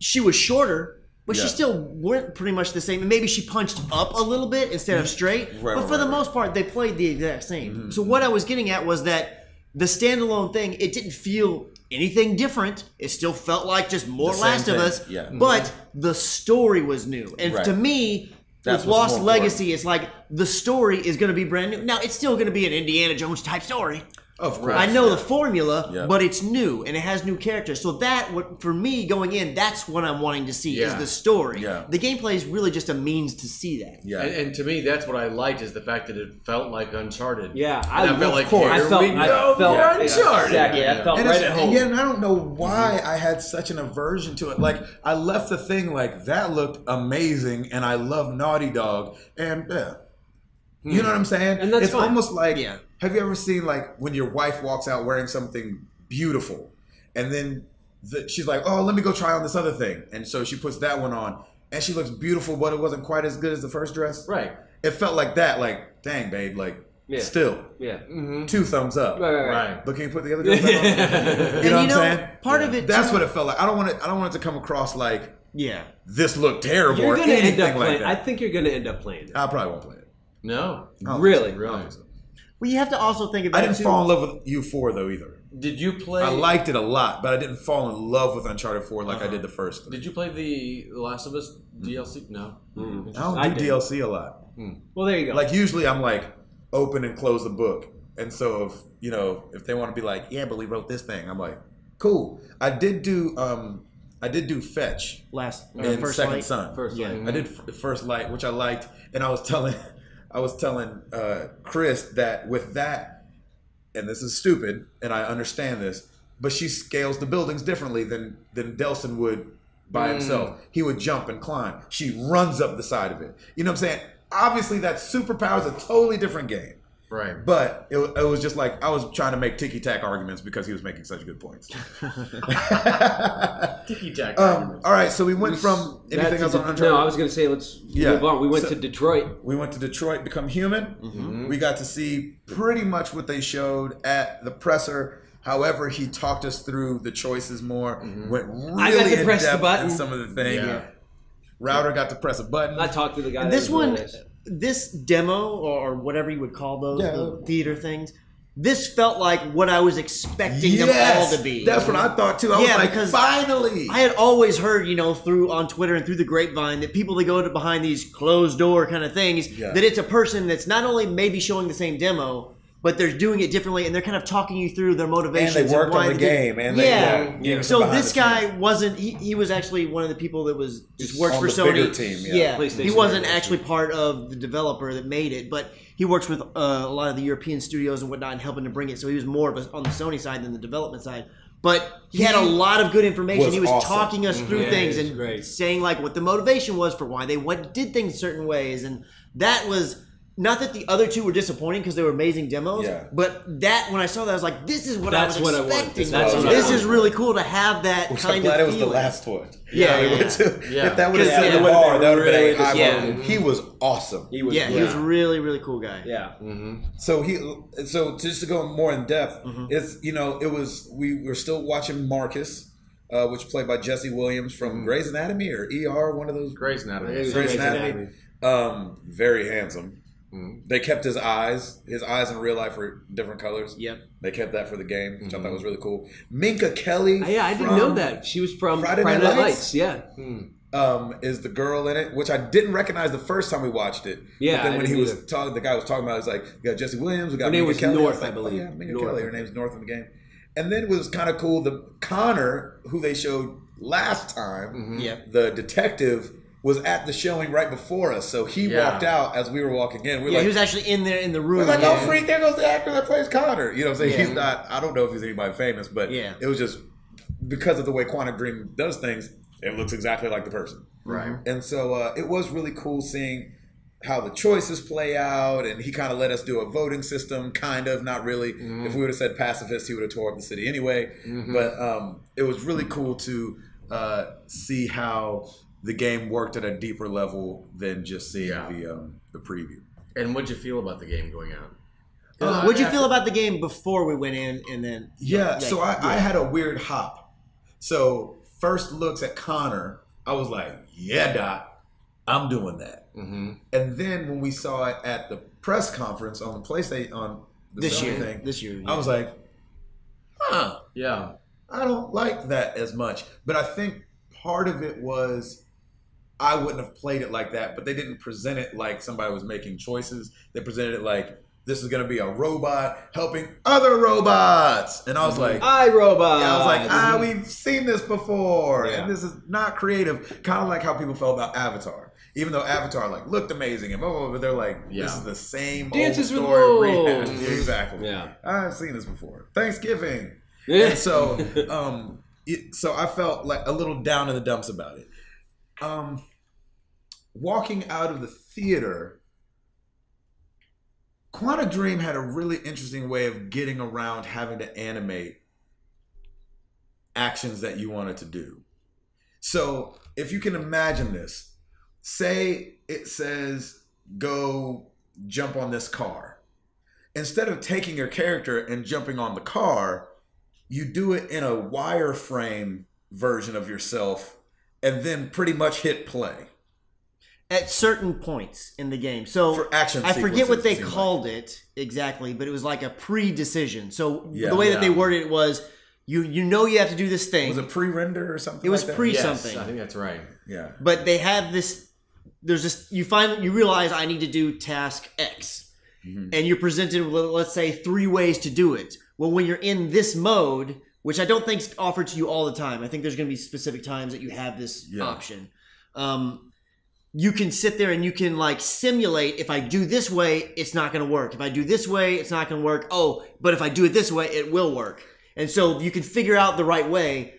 she was shorter, but she still went pretty much the same. And maybe she punched up a little bit instead of straight. But for the most part, they played the exact same. So what I was getting at was that the standalone thing, it didn't feel anything different. It still felt like just more Last of Us. Yeah. But the story was new. And to me, with Lost Legacy, it's like the story is going to be brand new. Now, it's still going to be an Indiana Jones type story. Of course. I know the formula, but it's new and it has new characters. So that, for me, going in, that's what I'm wanting to see is the story. Yeah. The gameplay is really just a means to see that. Yeah. And to me, that's what I liked is the fact that it felt like Uncharted. Yeah, I felt like I felt Uncharted. Exactly. I felt right at home. Yeah, and I don't know why I had such an aversion to it. Like, I left the thing like, that looked amazing, and I love Naughty Dog, and you know what I'm saying? And that's fine. Almost like, have you ever seen like when your wife walks out wearing something beautiful, and then she's like, oh, let me go try on this other thing, and so she puts that one on, and she looks beautiful, but it wasn't quite as good as the first dress. Right. It felt like that. Like, dang, babe, like. Yeah. Still, 2 thumbs up. Right. But can you put the other dress back on? You know what I'm saying? Part of it. That's what it felt like. I don't want it to come across like this looked terrible. You're or gonna anything end up like playing. that. I think you're going to end up playing it. I probably won't play it. No. Really? Really? Well, you have to also think about I didn't fall in love with U4 though either. Did you play? I liked it a lot, but I didn't fall in love with Uncharted 4 like I did the first. Did you play the Last of Us DLC? No. I don't do DLC a lot. Well, there you go. Like usually I'm like open and close the book, and so if they want to be like, yeah, but we wrote this thing, I'm like, cool. I did do Fetch in First Second Light. Son. First Light. I did First Light, which I liked, and I was telling Chris that with that, and this is stupid, and I understand this, but she scales the buildings differently than Delson would by himself. He would jump and climb. She runs up the side of it. You know what I'm saying? Obviously, that superpower is a totally different game. Right. But it was just like I was trying to make ticky-tack arguments because he was making such good points. Ticky-tack all right, so we went from anything else on Uncharted? No, I was going to say let's move on. We went to Detroit. We went to Detroit, Become Human. We got to see pretty much what they showed at the presser. However, he talked us through the choices more. Went really I got to in press the depth button. in some of the things. Yeah. Router got to press a button. I talked to the guy. And this one, this demo or whatever you would call those, the theater things, this felt like what I was expecting them all to be. That's what I thought too. I was like, because finally. I had always heard, through on Twitter and through the grapevine that people that go to behind these closed door kind of things, that it's a person that's not only maybe showing the same demo, but they're doing it differently, and they're kind of talking you through their motivations. And they worked on the game. So this guy wasn't. He was actually one of the people that was just worked for Sony. Bigger team, he wasn't actually part of the developer that made it, but he works with a lot of the European studios and whatnot, and helping to bring it. So he was more of on the Sony side than the development side. But he had a lot of good information. He was awesome. talking us through things and great. saying like what the motivation was for why they did things certain ways, and that was. Not that the other two were disappointing because they were amazing demos, but that when I saw that I was like, "This is what I was expecting." This is really cool to have that kind of feeling. I'm glad it was the last one. If that would have set the bar, that would have been a high one. He was awesome. He was a really, really cool guy. Yeah. So just to go more in depth, we were still watching Marcus, which played by Jesse Williams from Grey's Anatomy or ER, one of those. Grey's Anatomy. Grey's Anatomy. Very handsome. They kept his eyes. His eyes in real life were different colors. Yep. They kept that for the game, which I thought was really cool. Minka Kelly. Yeah, I didn't know that. She was from Friday Night Lights. Yeah. Is the girl in it, which I didn't recognize the first time we watched it. Yeah. But then when he was talking, the guy was talking about, it was like, we got Jesse Williams, we got Minka Kelly. North, I believe. Oh, yeah, Minka Kelly. Her name's North in the game. And then it was kind of cool. The Connor, who they showed last time, the detective, was at the showing right before us, so he walked out as we were walking in. He was actually in there in the room. We're like, oh, freak! There goes the actor that plays Connor. You know what I'm saying? He's not. I don't know if he's anybody famous, but it was just because of the way Quantic Dream does things. It looks exactly like the person, right? And so it was really cool seeing how the choices play out, and he kind of let us do a voting system, kind of, not really. If we would have said pacifist, he would have tore up the city anyway. But it was really cool to see how the game worked at a deeper level than just seeing the preview. And what'd you feel about the game going out? What'd you feel about the game before we went in and then? So I had a weird hop. So first looks at Connor, I was like, yeah, Doc, I'm doing that. And then when we saw it at the press conference on the PlayStation, on the this Sony year, I was like, yeah, I don't like that as much. But I think part of it was I wouldn't have played it like that, but they didn't present it like somebody was making choices. They presented it like this is going to be a robot helping other robots. And I was like, iRobot. Yeah, I was like, we've seen this before. And this is not creative. Kind of like how people felt about Avatar. Even though Avatar looked amazing and blah, blah, blah, but they're like, this is the same Dances old story with rehashed. wolves. Exactly. Yeah. I've seen this before. Thanksgiving. And so so I felt like a little down in the dumps about it. Walking out of the theater, Quantic Dream had a really interesting way of getting around having to animate actions that you wanted to do. So if you can imagine this, say it says, go jump on this car. Instead of taking your character and jumping on the car, you do it in a wireframe version of yourself and then pretty much hit play. at certain points in the game. So for action I forget what they called it exactly, but it was like a pre-decision. So the way that they worded it was, you know you have to do this thing. Was it pre-render or something? It was like that? pre-something. I think that's right. Yeah. But they have this. There's this. You realize I need to do task X, and you're presented with, let's say, 3 ways to do it. Well, when you're in this mode, which I don't think is offered to you all the time. I think there's going to be specific times that you have this option. You can sit there and you can like simulate, if I do this way, it's not going to work. If I do this way, it's not going to work. Oh, but if I do it this way, it will work. And so you can figure out the right way,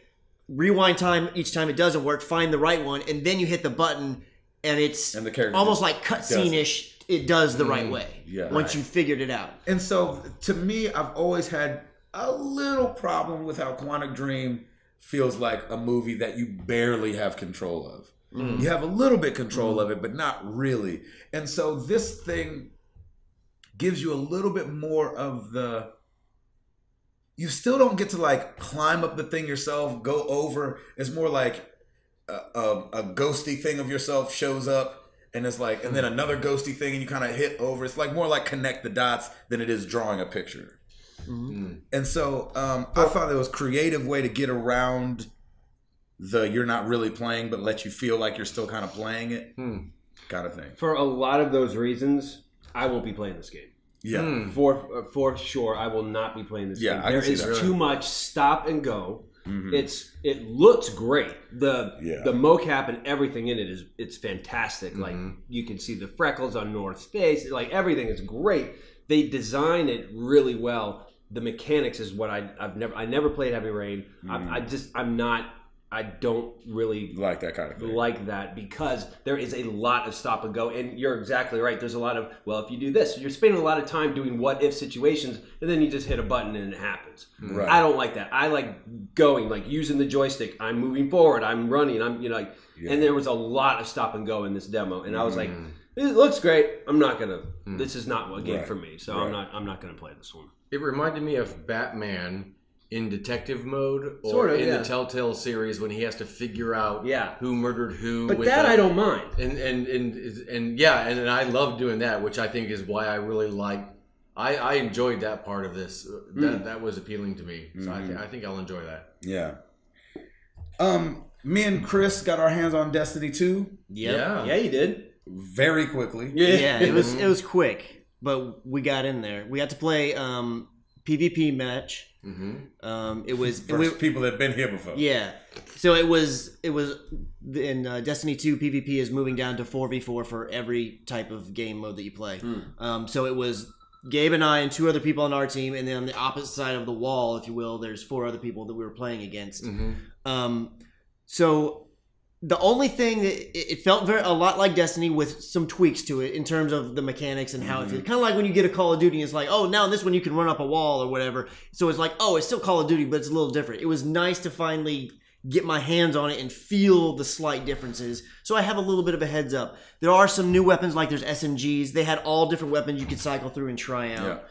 rewind time each time it doesn't work, find the right one, and then you hit the button and it's almost like cutscene-ish. It does the right way once you figured it out. And so to me, I've always had a little problem with how Quantic Dream feels like a movie that you barely have control of. You have a little bit control of it, but not really. And so this thing gives you a little bit more of the... You still don't get to like climb up the thing yourself, go over. It's more like a ghosty thing of yourself shows up, and it's like, and then another ghosty thing, and you kind of hit over. It's like more like connect the dots than it is drawing a picture. And so I thought it was a creative way to get around the you're not really playing, but let you feel like you're still kind of playing it kind of thing. For a lot of those reasons, I won't be playing this game. Yeah. For sure, I will not be playing this game. There is too much stop and go. It looks great. The mocap and everything in it it's fantastic. Like you can see the freckles on North's face. Like everything is great. They design it really well. The mechanics is what I never played Heavy Rain. I don't really like that kind of thing. Like that because there is a lot of stop and go, and you're exactly right. There's a lot of, well, if you do this, you're spending a lot of time doing what if situations, and then you just hit a button and it happens. Right. I don't like that. I like going, like using the joystick. I'm moving forward. I'm running. And there was a lot of stop and go in this demo, and I was like, it looks great. I'm not gonna. This is not a game for me, so I'm not gonna play this one. It reminded me of Batman in detective mode, or the Telltale series when he has to figure out who murdered who. But that I don't mind. And I love doing that, which I think is why I really like. I enjoyed that part of this. That was appealing to me, so I think I'll enjoy that. Yeah. Me and Chris got our hands on Destiny 2. Yeah, you did very quickly. Yeah, it was quick, but we got in there. We got to play PvP match. It was people that have been here before. Yeah, so it was in Destiny 2 PvP is moving down to 4v4 for every type of game mode that you play. So it was Gabe and I and 2 other people on our team, and then on the opposite side of the wall, if you will, there's 4 other people that we were playing against. So the only thing that it felt a lot like Destiny with some tweaks to it in terms of the mechanics and how it feels. Kind of like when you get a Call of Duty, it's like, oh, now in this one you can run up a wall or whatever. So it's like, oh, it's still Call of Duty, but it's a little different. It was nice to finally get my hands on it and feel the slight differences. So I have a little bit of a heads up. There are some new weapons, like there's SMGs. They had all different weapons you could cycle through and try out.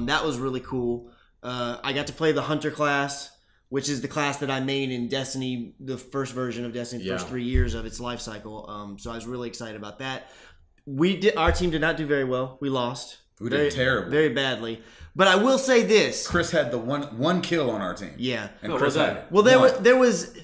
That was really cool. I got to play the Hunter class, which is the class that I made in Destiny, the first version of Destiny, the first 3 years of its life cycle. So I was really excited about that. Our team did not do very well. We lost. We did terrible. Very badly. But I will say this. Chris had the one kill on our team. Yeah. And Chris had it. Well, there was,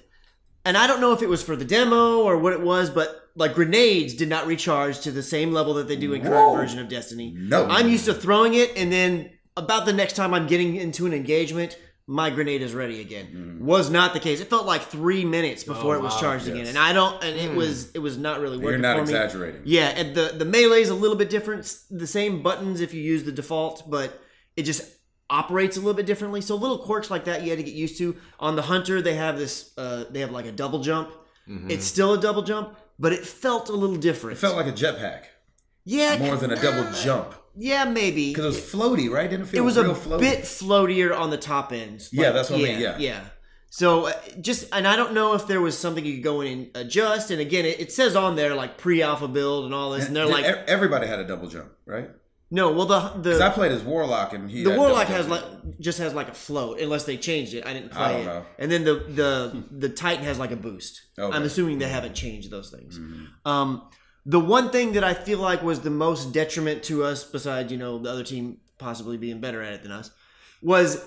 and I don't know if it was for the demo or what it was, but like grenades did not recharge to the same level that they do in current version of Destiny. No. I'm used to throwing it, and then about the next time I'm getting into an engagement, my grenade is ready again. Was not the case. It felt like 3 minutes before it was charged again, and it was not really working. You're not for me. exaggerating. Yeah, and the melee is a little bit different. The same buttons if you use the default, but it just operates a little bit differently. So little quirks like that you had to get used to. On the Hunter, they have this. They have like a double jump. It's still a double jump, but it felt a little different. It felt like a jetpack. Yeah, more than a double jump. Yeah, maybe. Because it was floaty, right? Didn't it feel it was real a floaty? Bit floatier on the top end. Yeah, that's what I mean. Yeah. So and I don't know if there was something you could go in and adjust. And again, it says on there like pre-alpha build and all this, and they're like everybody had a double jump, right? No, well because I played as Warlock and the Warlock has just has like a float unless they changed it. I didn't play I don't know. And then the Titan has like a boost. I'm assuming they haven't changed those things. The one thing that I feel like was the most detriment to us, besides, the other team possibly being better at it than us, was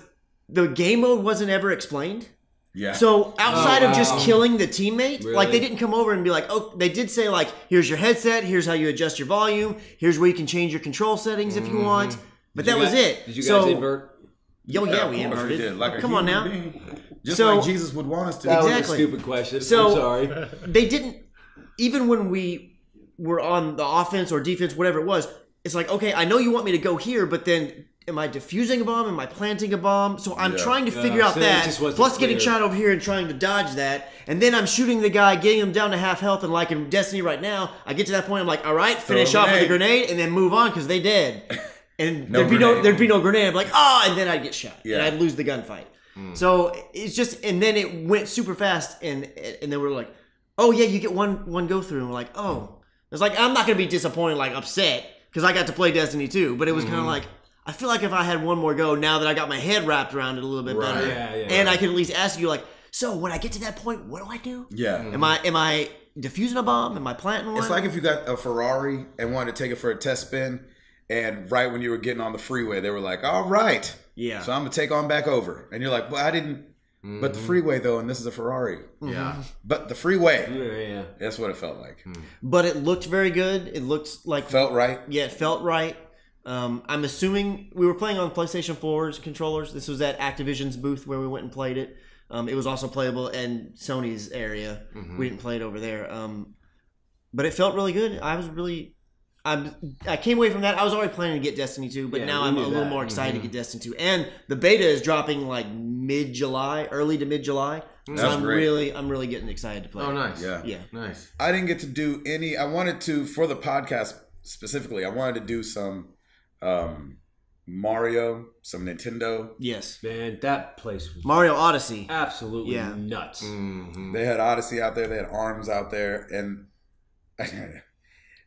the game mode wasn't ever explained. Yeah. So outside of just killing the teammate, like they didn't come over and be like, oh, they did say like, here's your headset, here's how you adjust your volume, here's where you can change your control settings if you want. But that was it. Did you guys invert? We inverted. Like come on now. Just like Jesus would want us to. That was a stupid question. So, I'm sorry. They didn't, even when we were on the offense or defense, whatever it was, it's like, okay, I know you want me to go here, but then am I defusing a bomb? Am I planting a bomb? So I'm trying to figure out that, plus getting shot over here and trying to dodge that. And then I'm shooting the guy, getting him down to half health, and like in Destiny right now, I get to that point, I'm like, all right, finish off with a grenade, and then move on, because they dead. And there'd be no grenade. I'm like, and then I'd get shot. Yeah. And I'd lose the gunfight. So it's just, and then it went super fast, and then we're like, oh yeah, you get one go through, and we're like, oh. It's like, I'm not going to be disappointed, like upset, because I got to play Destiny 2, but it was kind of like, I feel like if I had one more go, now that I got my head wrapped around it a little bit better, and I could at least ask you, like, so when I get to that point, what do I do? Yeah. Am I defusing a bomb? Am I planting one? It's like if you got a Ferrari and wanted to take it for a test spin, and right when you were getting on the freeway, they were like, all right. Yeah. So I'm going to take on back over. And you're like, well, I didn't. But the freeway, though, and this is a Ferrari. Yeah. But the freeway. Yeah. That's what it felt like. But it looked very good. It looked like... Felt right. Yeah, it felt right. I'm assuming we were playing on PlayStation 4's controllers. This was at Activision's booth where we went and played it. It was also playable in Sony's area. We didn't play it over there. But it felt really good. I came away from that. I was already planning to get Destiny 2, but now I'm a little more excited to get Destiny 2. And the beta is dropping like mid-July, early to mid-July. So I'm really getting excited to play. Oh, nice. Yeah. Nice. I didn't get to do any. I wanted to, for the podcast specifically, I wanted to do some Mario, some Nintendo. Yes. Man, that place was Mario Odyssey. Absolutely nuts. They had Odyssey out there. They had ARMS out there. And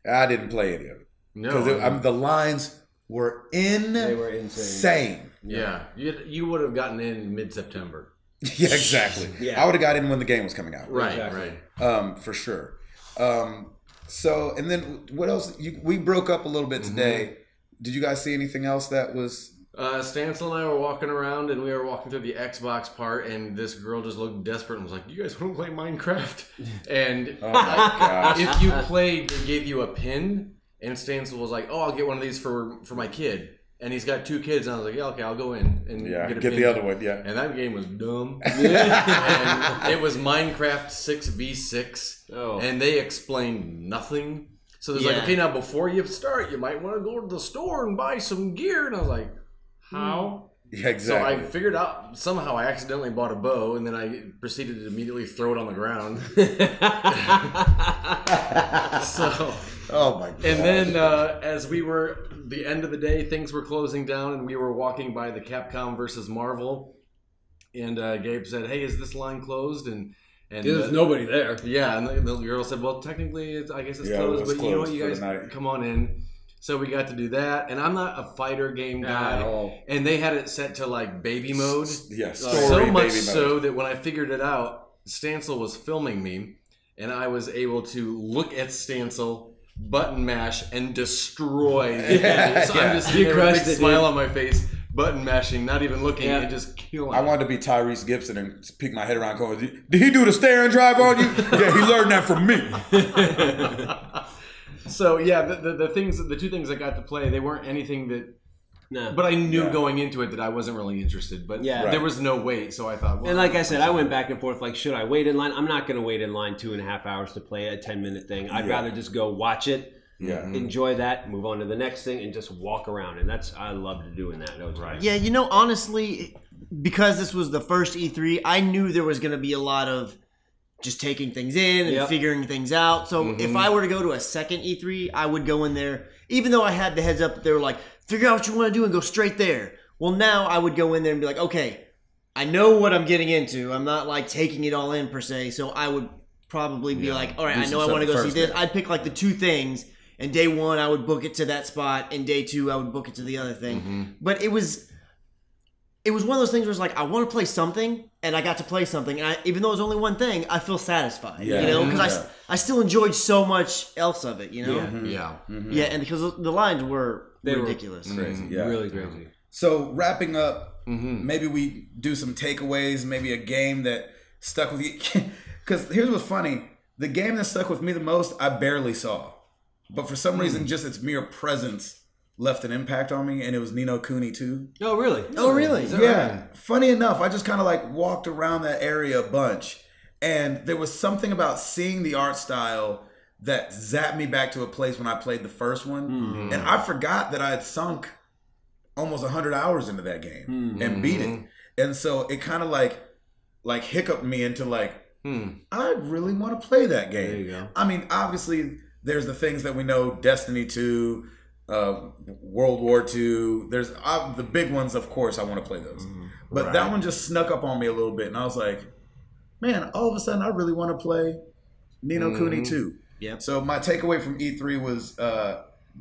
I didn't play any of it. No. Because the lines were insane. They were insane. Yeah. You would have gotten in mid-September. Yeah, exactly. Yeah. I would have got in when the game was coming out. Right, Exactly. right. For sure. So, and then what else? We broke up a little bit today. Did you guys see anything else that was... Stancil and I were walking around, and we were walking through the Xbox part, and this girl just looked desperate and was like, you guys want to play Minecraft? And Oh my gosh. if you played, they gave you a pin, and Stancil was like, oh, I'll get one of these for my kid. And he's got 2 kids, and I was like, yeah, okay, I'll go in and get a pin. the other one, yeah. And that game was dumb. And it was Minecraft 6v6, and they explained nothing. So there's like, okay, now before you start, you might want to go to the store and buy some gear. And I was like, how? Yeah, exactly. So I figured out, somehow I accidentally bought a bow, and then I proceeded to immediately throw it on the ground. So... Oh my god! And then, as we were the end of the day, things were closing down, and we were walking by the Capcom versus Marvel, and Gabe said, "Hey, is this line closed?" And there's nobody there. Yeah, and the girl said, "Well, technically, I guess it's closed, but you know what, you guys come on in." So we got to do that, and I'm not a fighter game guy at all. And they had it set to like baby mode. Yes, so much so that when I figured it out, Stancil was filming me, and I was able to look at Stancil, button mash, and destroy. So I'm just sitting there with a big smile on my face, button mashing, not even looking, and just killing. I wanted to be Tyrese Gibson and peek my head around going, did he do the stare and drive on you? Yeah, he learned that from me. So yeah, the 2 things I got to play, they weren't anything that... No. But I knew going into it that I wasn't really interested. But there was no wait, so I thought... Well, and like I said, I went back and forth, like, should I wait in line? I'm not going to wait in line 2.5 hours to play a 10-minute thing. I'd rather just go watch it, enjoy that, move on to the next thing, and just walk around. And I loved doing that. That was right. Yeah, honestly, because this was the first E3, I knew there was going to be a lot of just taking things in and figuring things out. So if I were to go to a second E3, I would go in there, even though I had the heads up that they were like, figure out what you want to do and go straight there. Well, now I would go in there and be like, okay, I know what I'm getting into. I'm not like taking it all in per se. So I would probably be like, all right, I know I want to go see this. I'd pick like the 2 things, and day 1 I would book it to that spot, and day 2 I would book it to the other thing. But it was it was one of those things where it's like, I want to play something, and I got to play something, and even though it was only one thing, I feel satisfied, you know, because I still enjoyed so much else of it, you know? Yeah, and because the lines were ridiculous. Crazy. Really crazy. So, wrapping up, maybe we do some takeaways, maybe a game that stuck with you. Because here's what's funny. The game that stuck with me the most, I barely saw. But for some reason, just its mere presence left an impact on me, and it was Ni no Kuni 2. Oh, really? Oh, really? Yeah. Right? Funny enough, I just kind of like walked around that area a bunch, and there was something about seeing the art style that zapped me back to a place when I played the first one. And I forgot that I had sunk almost 100 hours into that game and beat it. And so it kind of like hiccuped me into like, I really want to play that game. There you go. I mean, obviously, there's the things that we know, Destiny 2, World War II. There's the big ones, of course, I want to play those. But that one just snuck up on me a little bit, and I was like, man, all of a sudden, I really want to play Ni no Kuni 2. Yep. So my takeaway from E3 was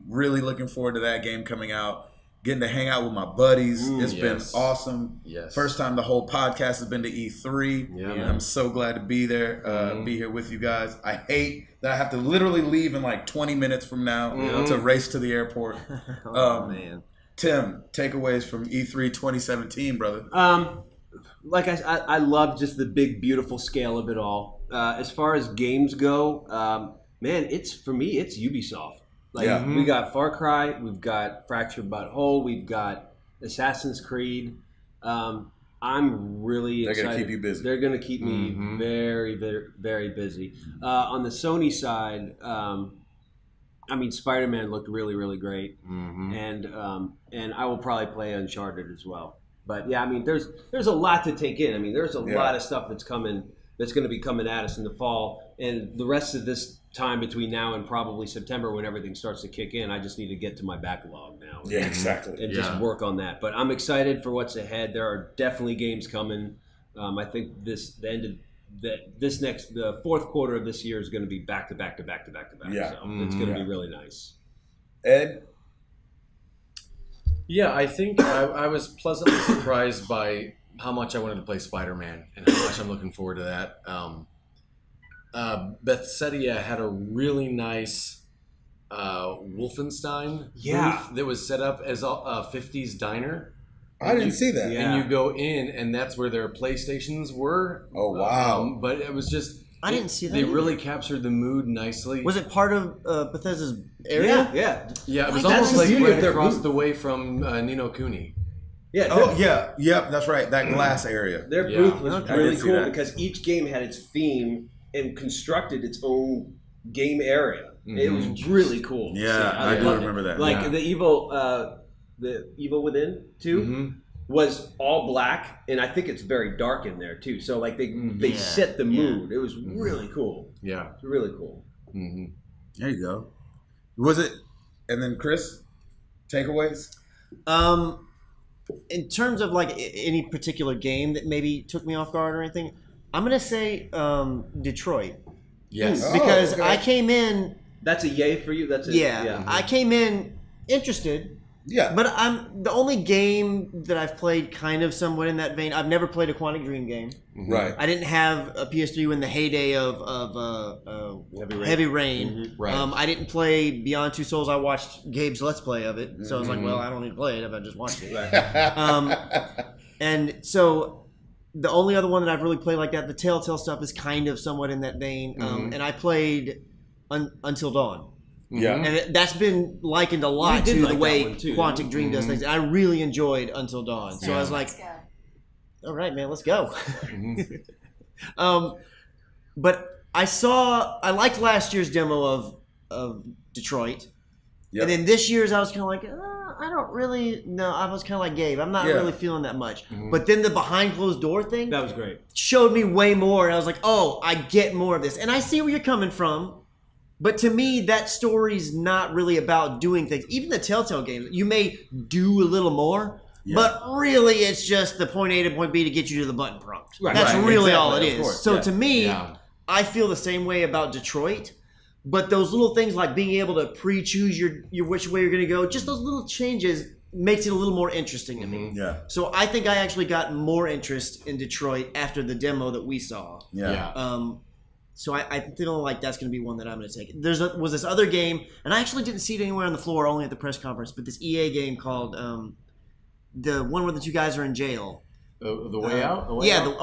really looking forward to that game coming out. Getting to hang out with my buddies. It's been awesome. Yes. First time the whole podcast has been to E3. Yeah. I'm so glad to be there, be here with you guys. I hate that I have to literally leave in like 20 minutes from now to race to the airport. Man. Tim, takeaways from E3 2017, brother. Like I love just the big, beautiful scale of it all. As far as games go, man, for me, it's Ubisoft. Like we got Far Cry, we've got Fractured But Whole, we've got Assassin's Creed. I'm really excited. They're going to keep you busy. They're going to keep me very, very, very busy. On the Sony side, I mean, Spider-Man looked really, really great, and I will probably play Uncharted as well. But yeah, I mean, there's a lot to take in. I mean, there's a lot of stuff that's going to be coming at us in the fall, and the rest of this time between now and probably September when everything starts to kick in, I just need to get to my backlog now. Yeah, exactly. And just work on that. But I'm excited for what's ahead. There are definitely games coming. I think the fourth quarter of this year is going to be back to back to back to back to back. Yeah. So it's going to be really nice. Ed? Yeah, I think I was pleasantly surprised by how much I wanted to play Spider-Man and how much I'm looking forward to that. Bethesda had a really nice Wolfenstein booth that was set up as a 50s diner. I didn't see that. Yeah. And you go in, and that's where their PlayStations were. Oh, wow. But it was just... I didn't see that They either. really captured the mood nicely. Was it part of Bethesda's area? Yeah. Yeah, it was Like, almost that's like the beauty right of their across booth. the way from Ni no Kuni. Yeah. Oh, yeah. Yep, that's right. That glass area. Their booth was Okay. really I did see cool that. because each game had its theme and constructed its own game area. It was really cool. Yeah, I do loved remember that. Like Yeah. the Evil Within 2 was all black, and I think it's very dark in there too. So like they set the mood. It was really cool. Yeah. It's really cool. There you go. Was it? And then Chris, takeaways? In terms of like any particular game that maybe took me off guard or anything, I'm gonna say Detroit. Yes. Because okay. I came in. That's a yay for you. That's I came in interested. Yeah. But I'm the only game that I've played kind of somewhat in that vein. I've never played a Quantic Dream game. Right. I didn't have a PS3 in the heyday of Heavy Rain. Right. I didn't play Beyond Two Souls. I watched Gabe's Let's Play of it, so I was like, well, I don't need to play it if I just watched it. And so the only other one that I've really played like that, the Telltale stuff, is kind of somewhat in that vein. And I played Until Dawn. Yeah. And that's been likened a lot to like the way that one too, Quantic Dream does things. I really enjoyed Until Dawn. So I was like, all right, man, let's go. But I liked last year's demo of Detroit. Yep. And then this year's, I was kind of like, I don't really know. I was kind of like Gabe. I'm not really feeling that much. But then the behind closed door thing That was great. showed me way more. And I was like, oh, I get more of this. And I see where you're coming from. But to me, that story's not really about doing things. Even the Telltale games, you may do a little more, but really it's just the point A to point B to get you to the button prompt. Right. That's Right, really exactly, all it of is. course, So to me, Yeah. I feel the same way about Detroit. But those little things like being able to pre-choose your which way you're going to go, just those little changes makes it a little more interesting to me. Yeah. So I think I actually got more interest in Detroit after the demo that we saw. Yeah. So I feel like that's going to be one that I'm going to take. Was this other game, and I actually didn't see it anywhere on the floor, only at the press conference, but this EA game called the one where the two guys are in jail. The Way Out? A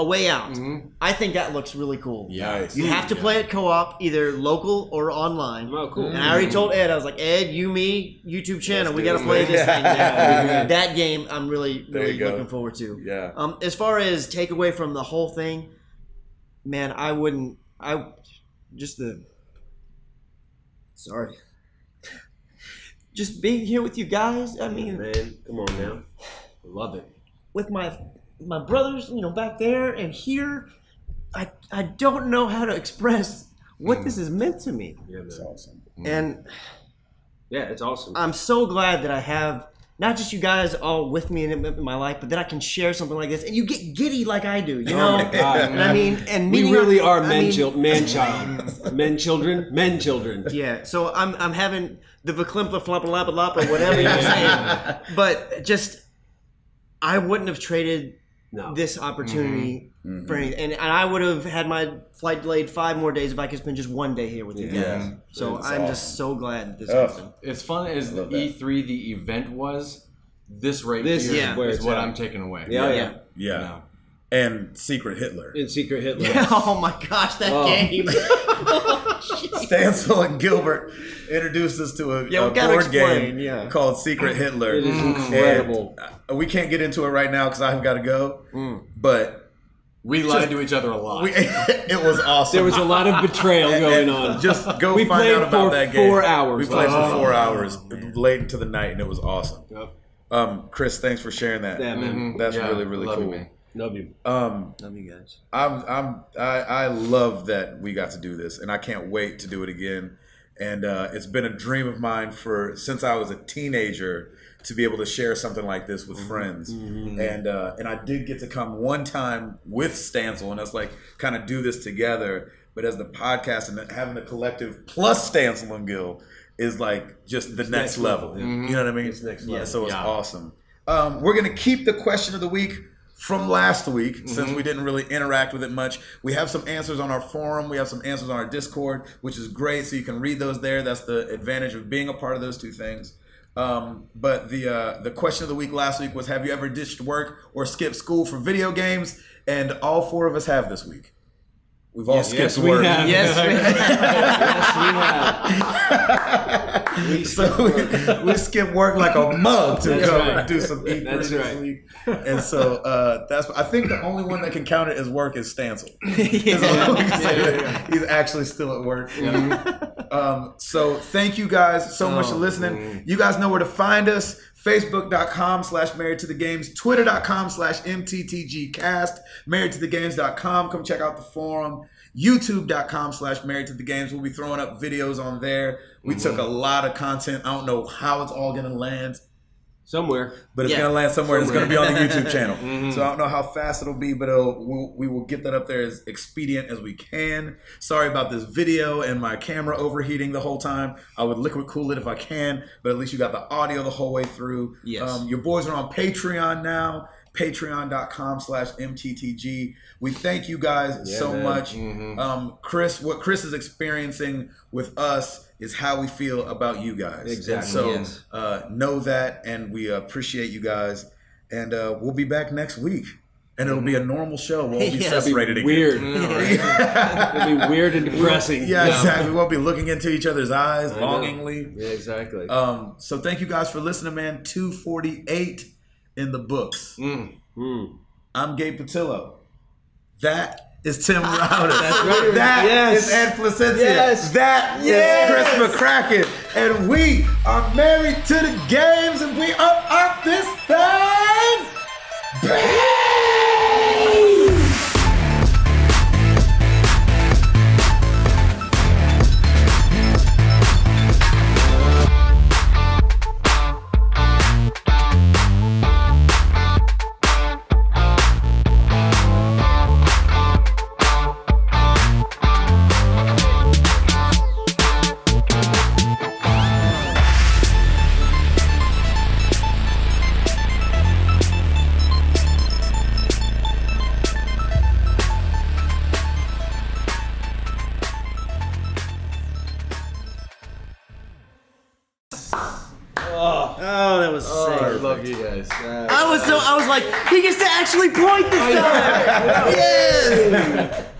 Way Out. Mm-hmm. I think that looks really cool. Nice. You have to play it co-op, either local or online. Oh, cool. And I already told Ed, I was like, Ed, you, me, YouTube channel, we got to play this thing. That game I'm really looking forward to. Yeah. As far as takeaway from the whole thing, man, just being here with you guys, I mean, man, come on now. I love it. With my brothers, back there and here, I don't know how to express what this has meant to me. Yeah, man. It's awesome. And yeah, it's awesome. I'm so glad that I have not just you guys all with me in my life, but that I can share something like this, and you get giddy like I do, you know? Oh my God, and I mean, and we really are men children. Yeah, so I'm having the Vaklimpla Flapalapalap or whatever you're saying, but just I wouldn't have traded this opportunity for anything, and I would have had my flight delayed 5 more days if I could spend just one day here with you guys. Yeah. So I'm just so glad that this happened. As fun as the E3 the event was, this here is what I'm taking away. Yeah. And Secret Hitler. Yeah, oh my gosh, that game. Stancil and Gilbert introduced us to a board game called Secret Hitler. It is incredible. And we can't get into it right now because I've got to go. But we lied to each other a lot. It was awesome. There was a lot of betrayal going on. Just go find out about that game. 4 hours. We played for 4 hours late into the night, and it was awesome. Yep. Chris, thanks for sharing that. Yeah, man. That's really, really love cool. You, man. Love you. Love you guys. I love that we got to do this, and I can't wait to do it again. And it's been a dream of mine since I was a teenager to be able to share something like this with friends. And I did get to come one time with Stancil, and us kind of do this together. But as the podcast and having the collective plus Stancil and Gil is just the next level. You know what I mean? It's next level. So it's awesome. We're gonna keep the question of the week from last week, since we didn't really interact with it much. We have some answers on our forum. We have some answers on our Discord, which is great. So you can read those there. That's the advantage of being a part of those two things. But the question of the week last week was, have you ever ditched work or skipped school for video games? And all 4 of us have this week. We've all skipped work. Yes, we have. So we skipped work like a mug to go do some E3 this week. And so I think the only one that can count it as work is Stancil. He's actually still at work. So thank you guys so much for listening. You guys know where to find us. Facebook.com/Married to the Games, Twitter.com/MTTGcast, MarriedToTheGames.com. Come check out the forum. YouTube.com/Married to the Games. We'll be throwing up videos on there. We took a lot of content. I don't know how it's all going to land. Somewhere. But it's going to land somewhere. It's going to be on the YouTube channel. So I don't know how fast it'll be, but we will get that up there as expedient as we can. Sorry about this video and my camera overheating the whole time. I would liquid cool it if I can, but at least you got the audio the whole way through. Yes. Your boys are on Patreon now. Patreon.com/MTTG. We thank you guys so much. Chris, what Chris is experiencing with us is how we feel about you guys. Exactly. And so know that, and we appreciate you guys. And we'll be back next week. And it'll be a normal show. We won't be separated again. Weird. It'll be weird and depressing. Exactly. We won't be looking into each other's eyes longingly. Yeah, exactly. So thank you guys for listening, man. 248 in the books. I'm Gabe Patillo. That is Tim Router. That's right. That is Ed Placencia. Yes. That is Chris McCracken. And we are married to the games, and we up this thing. Oh, that was sick. I love you guys. I was like, he gets to actually point this time. Yes.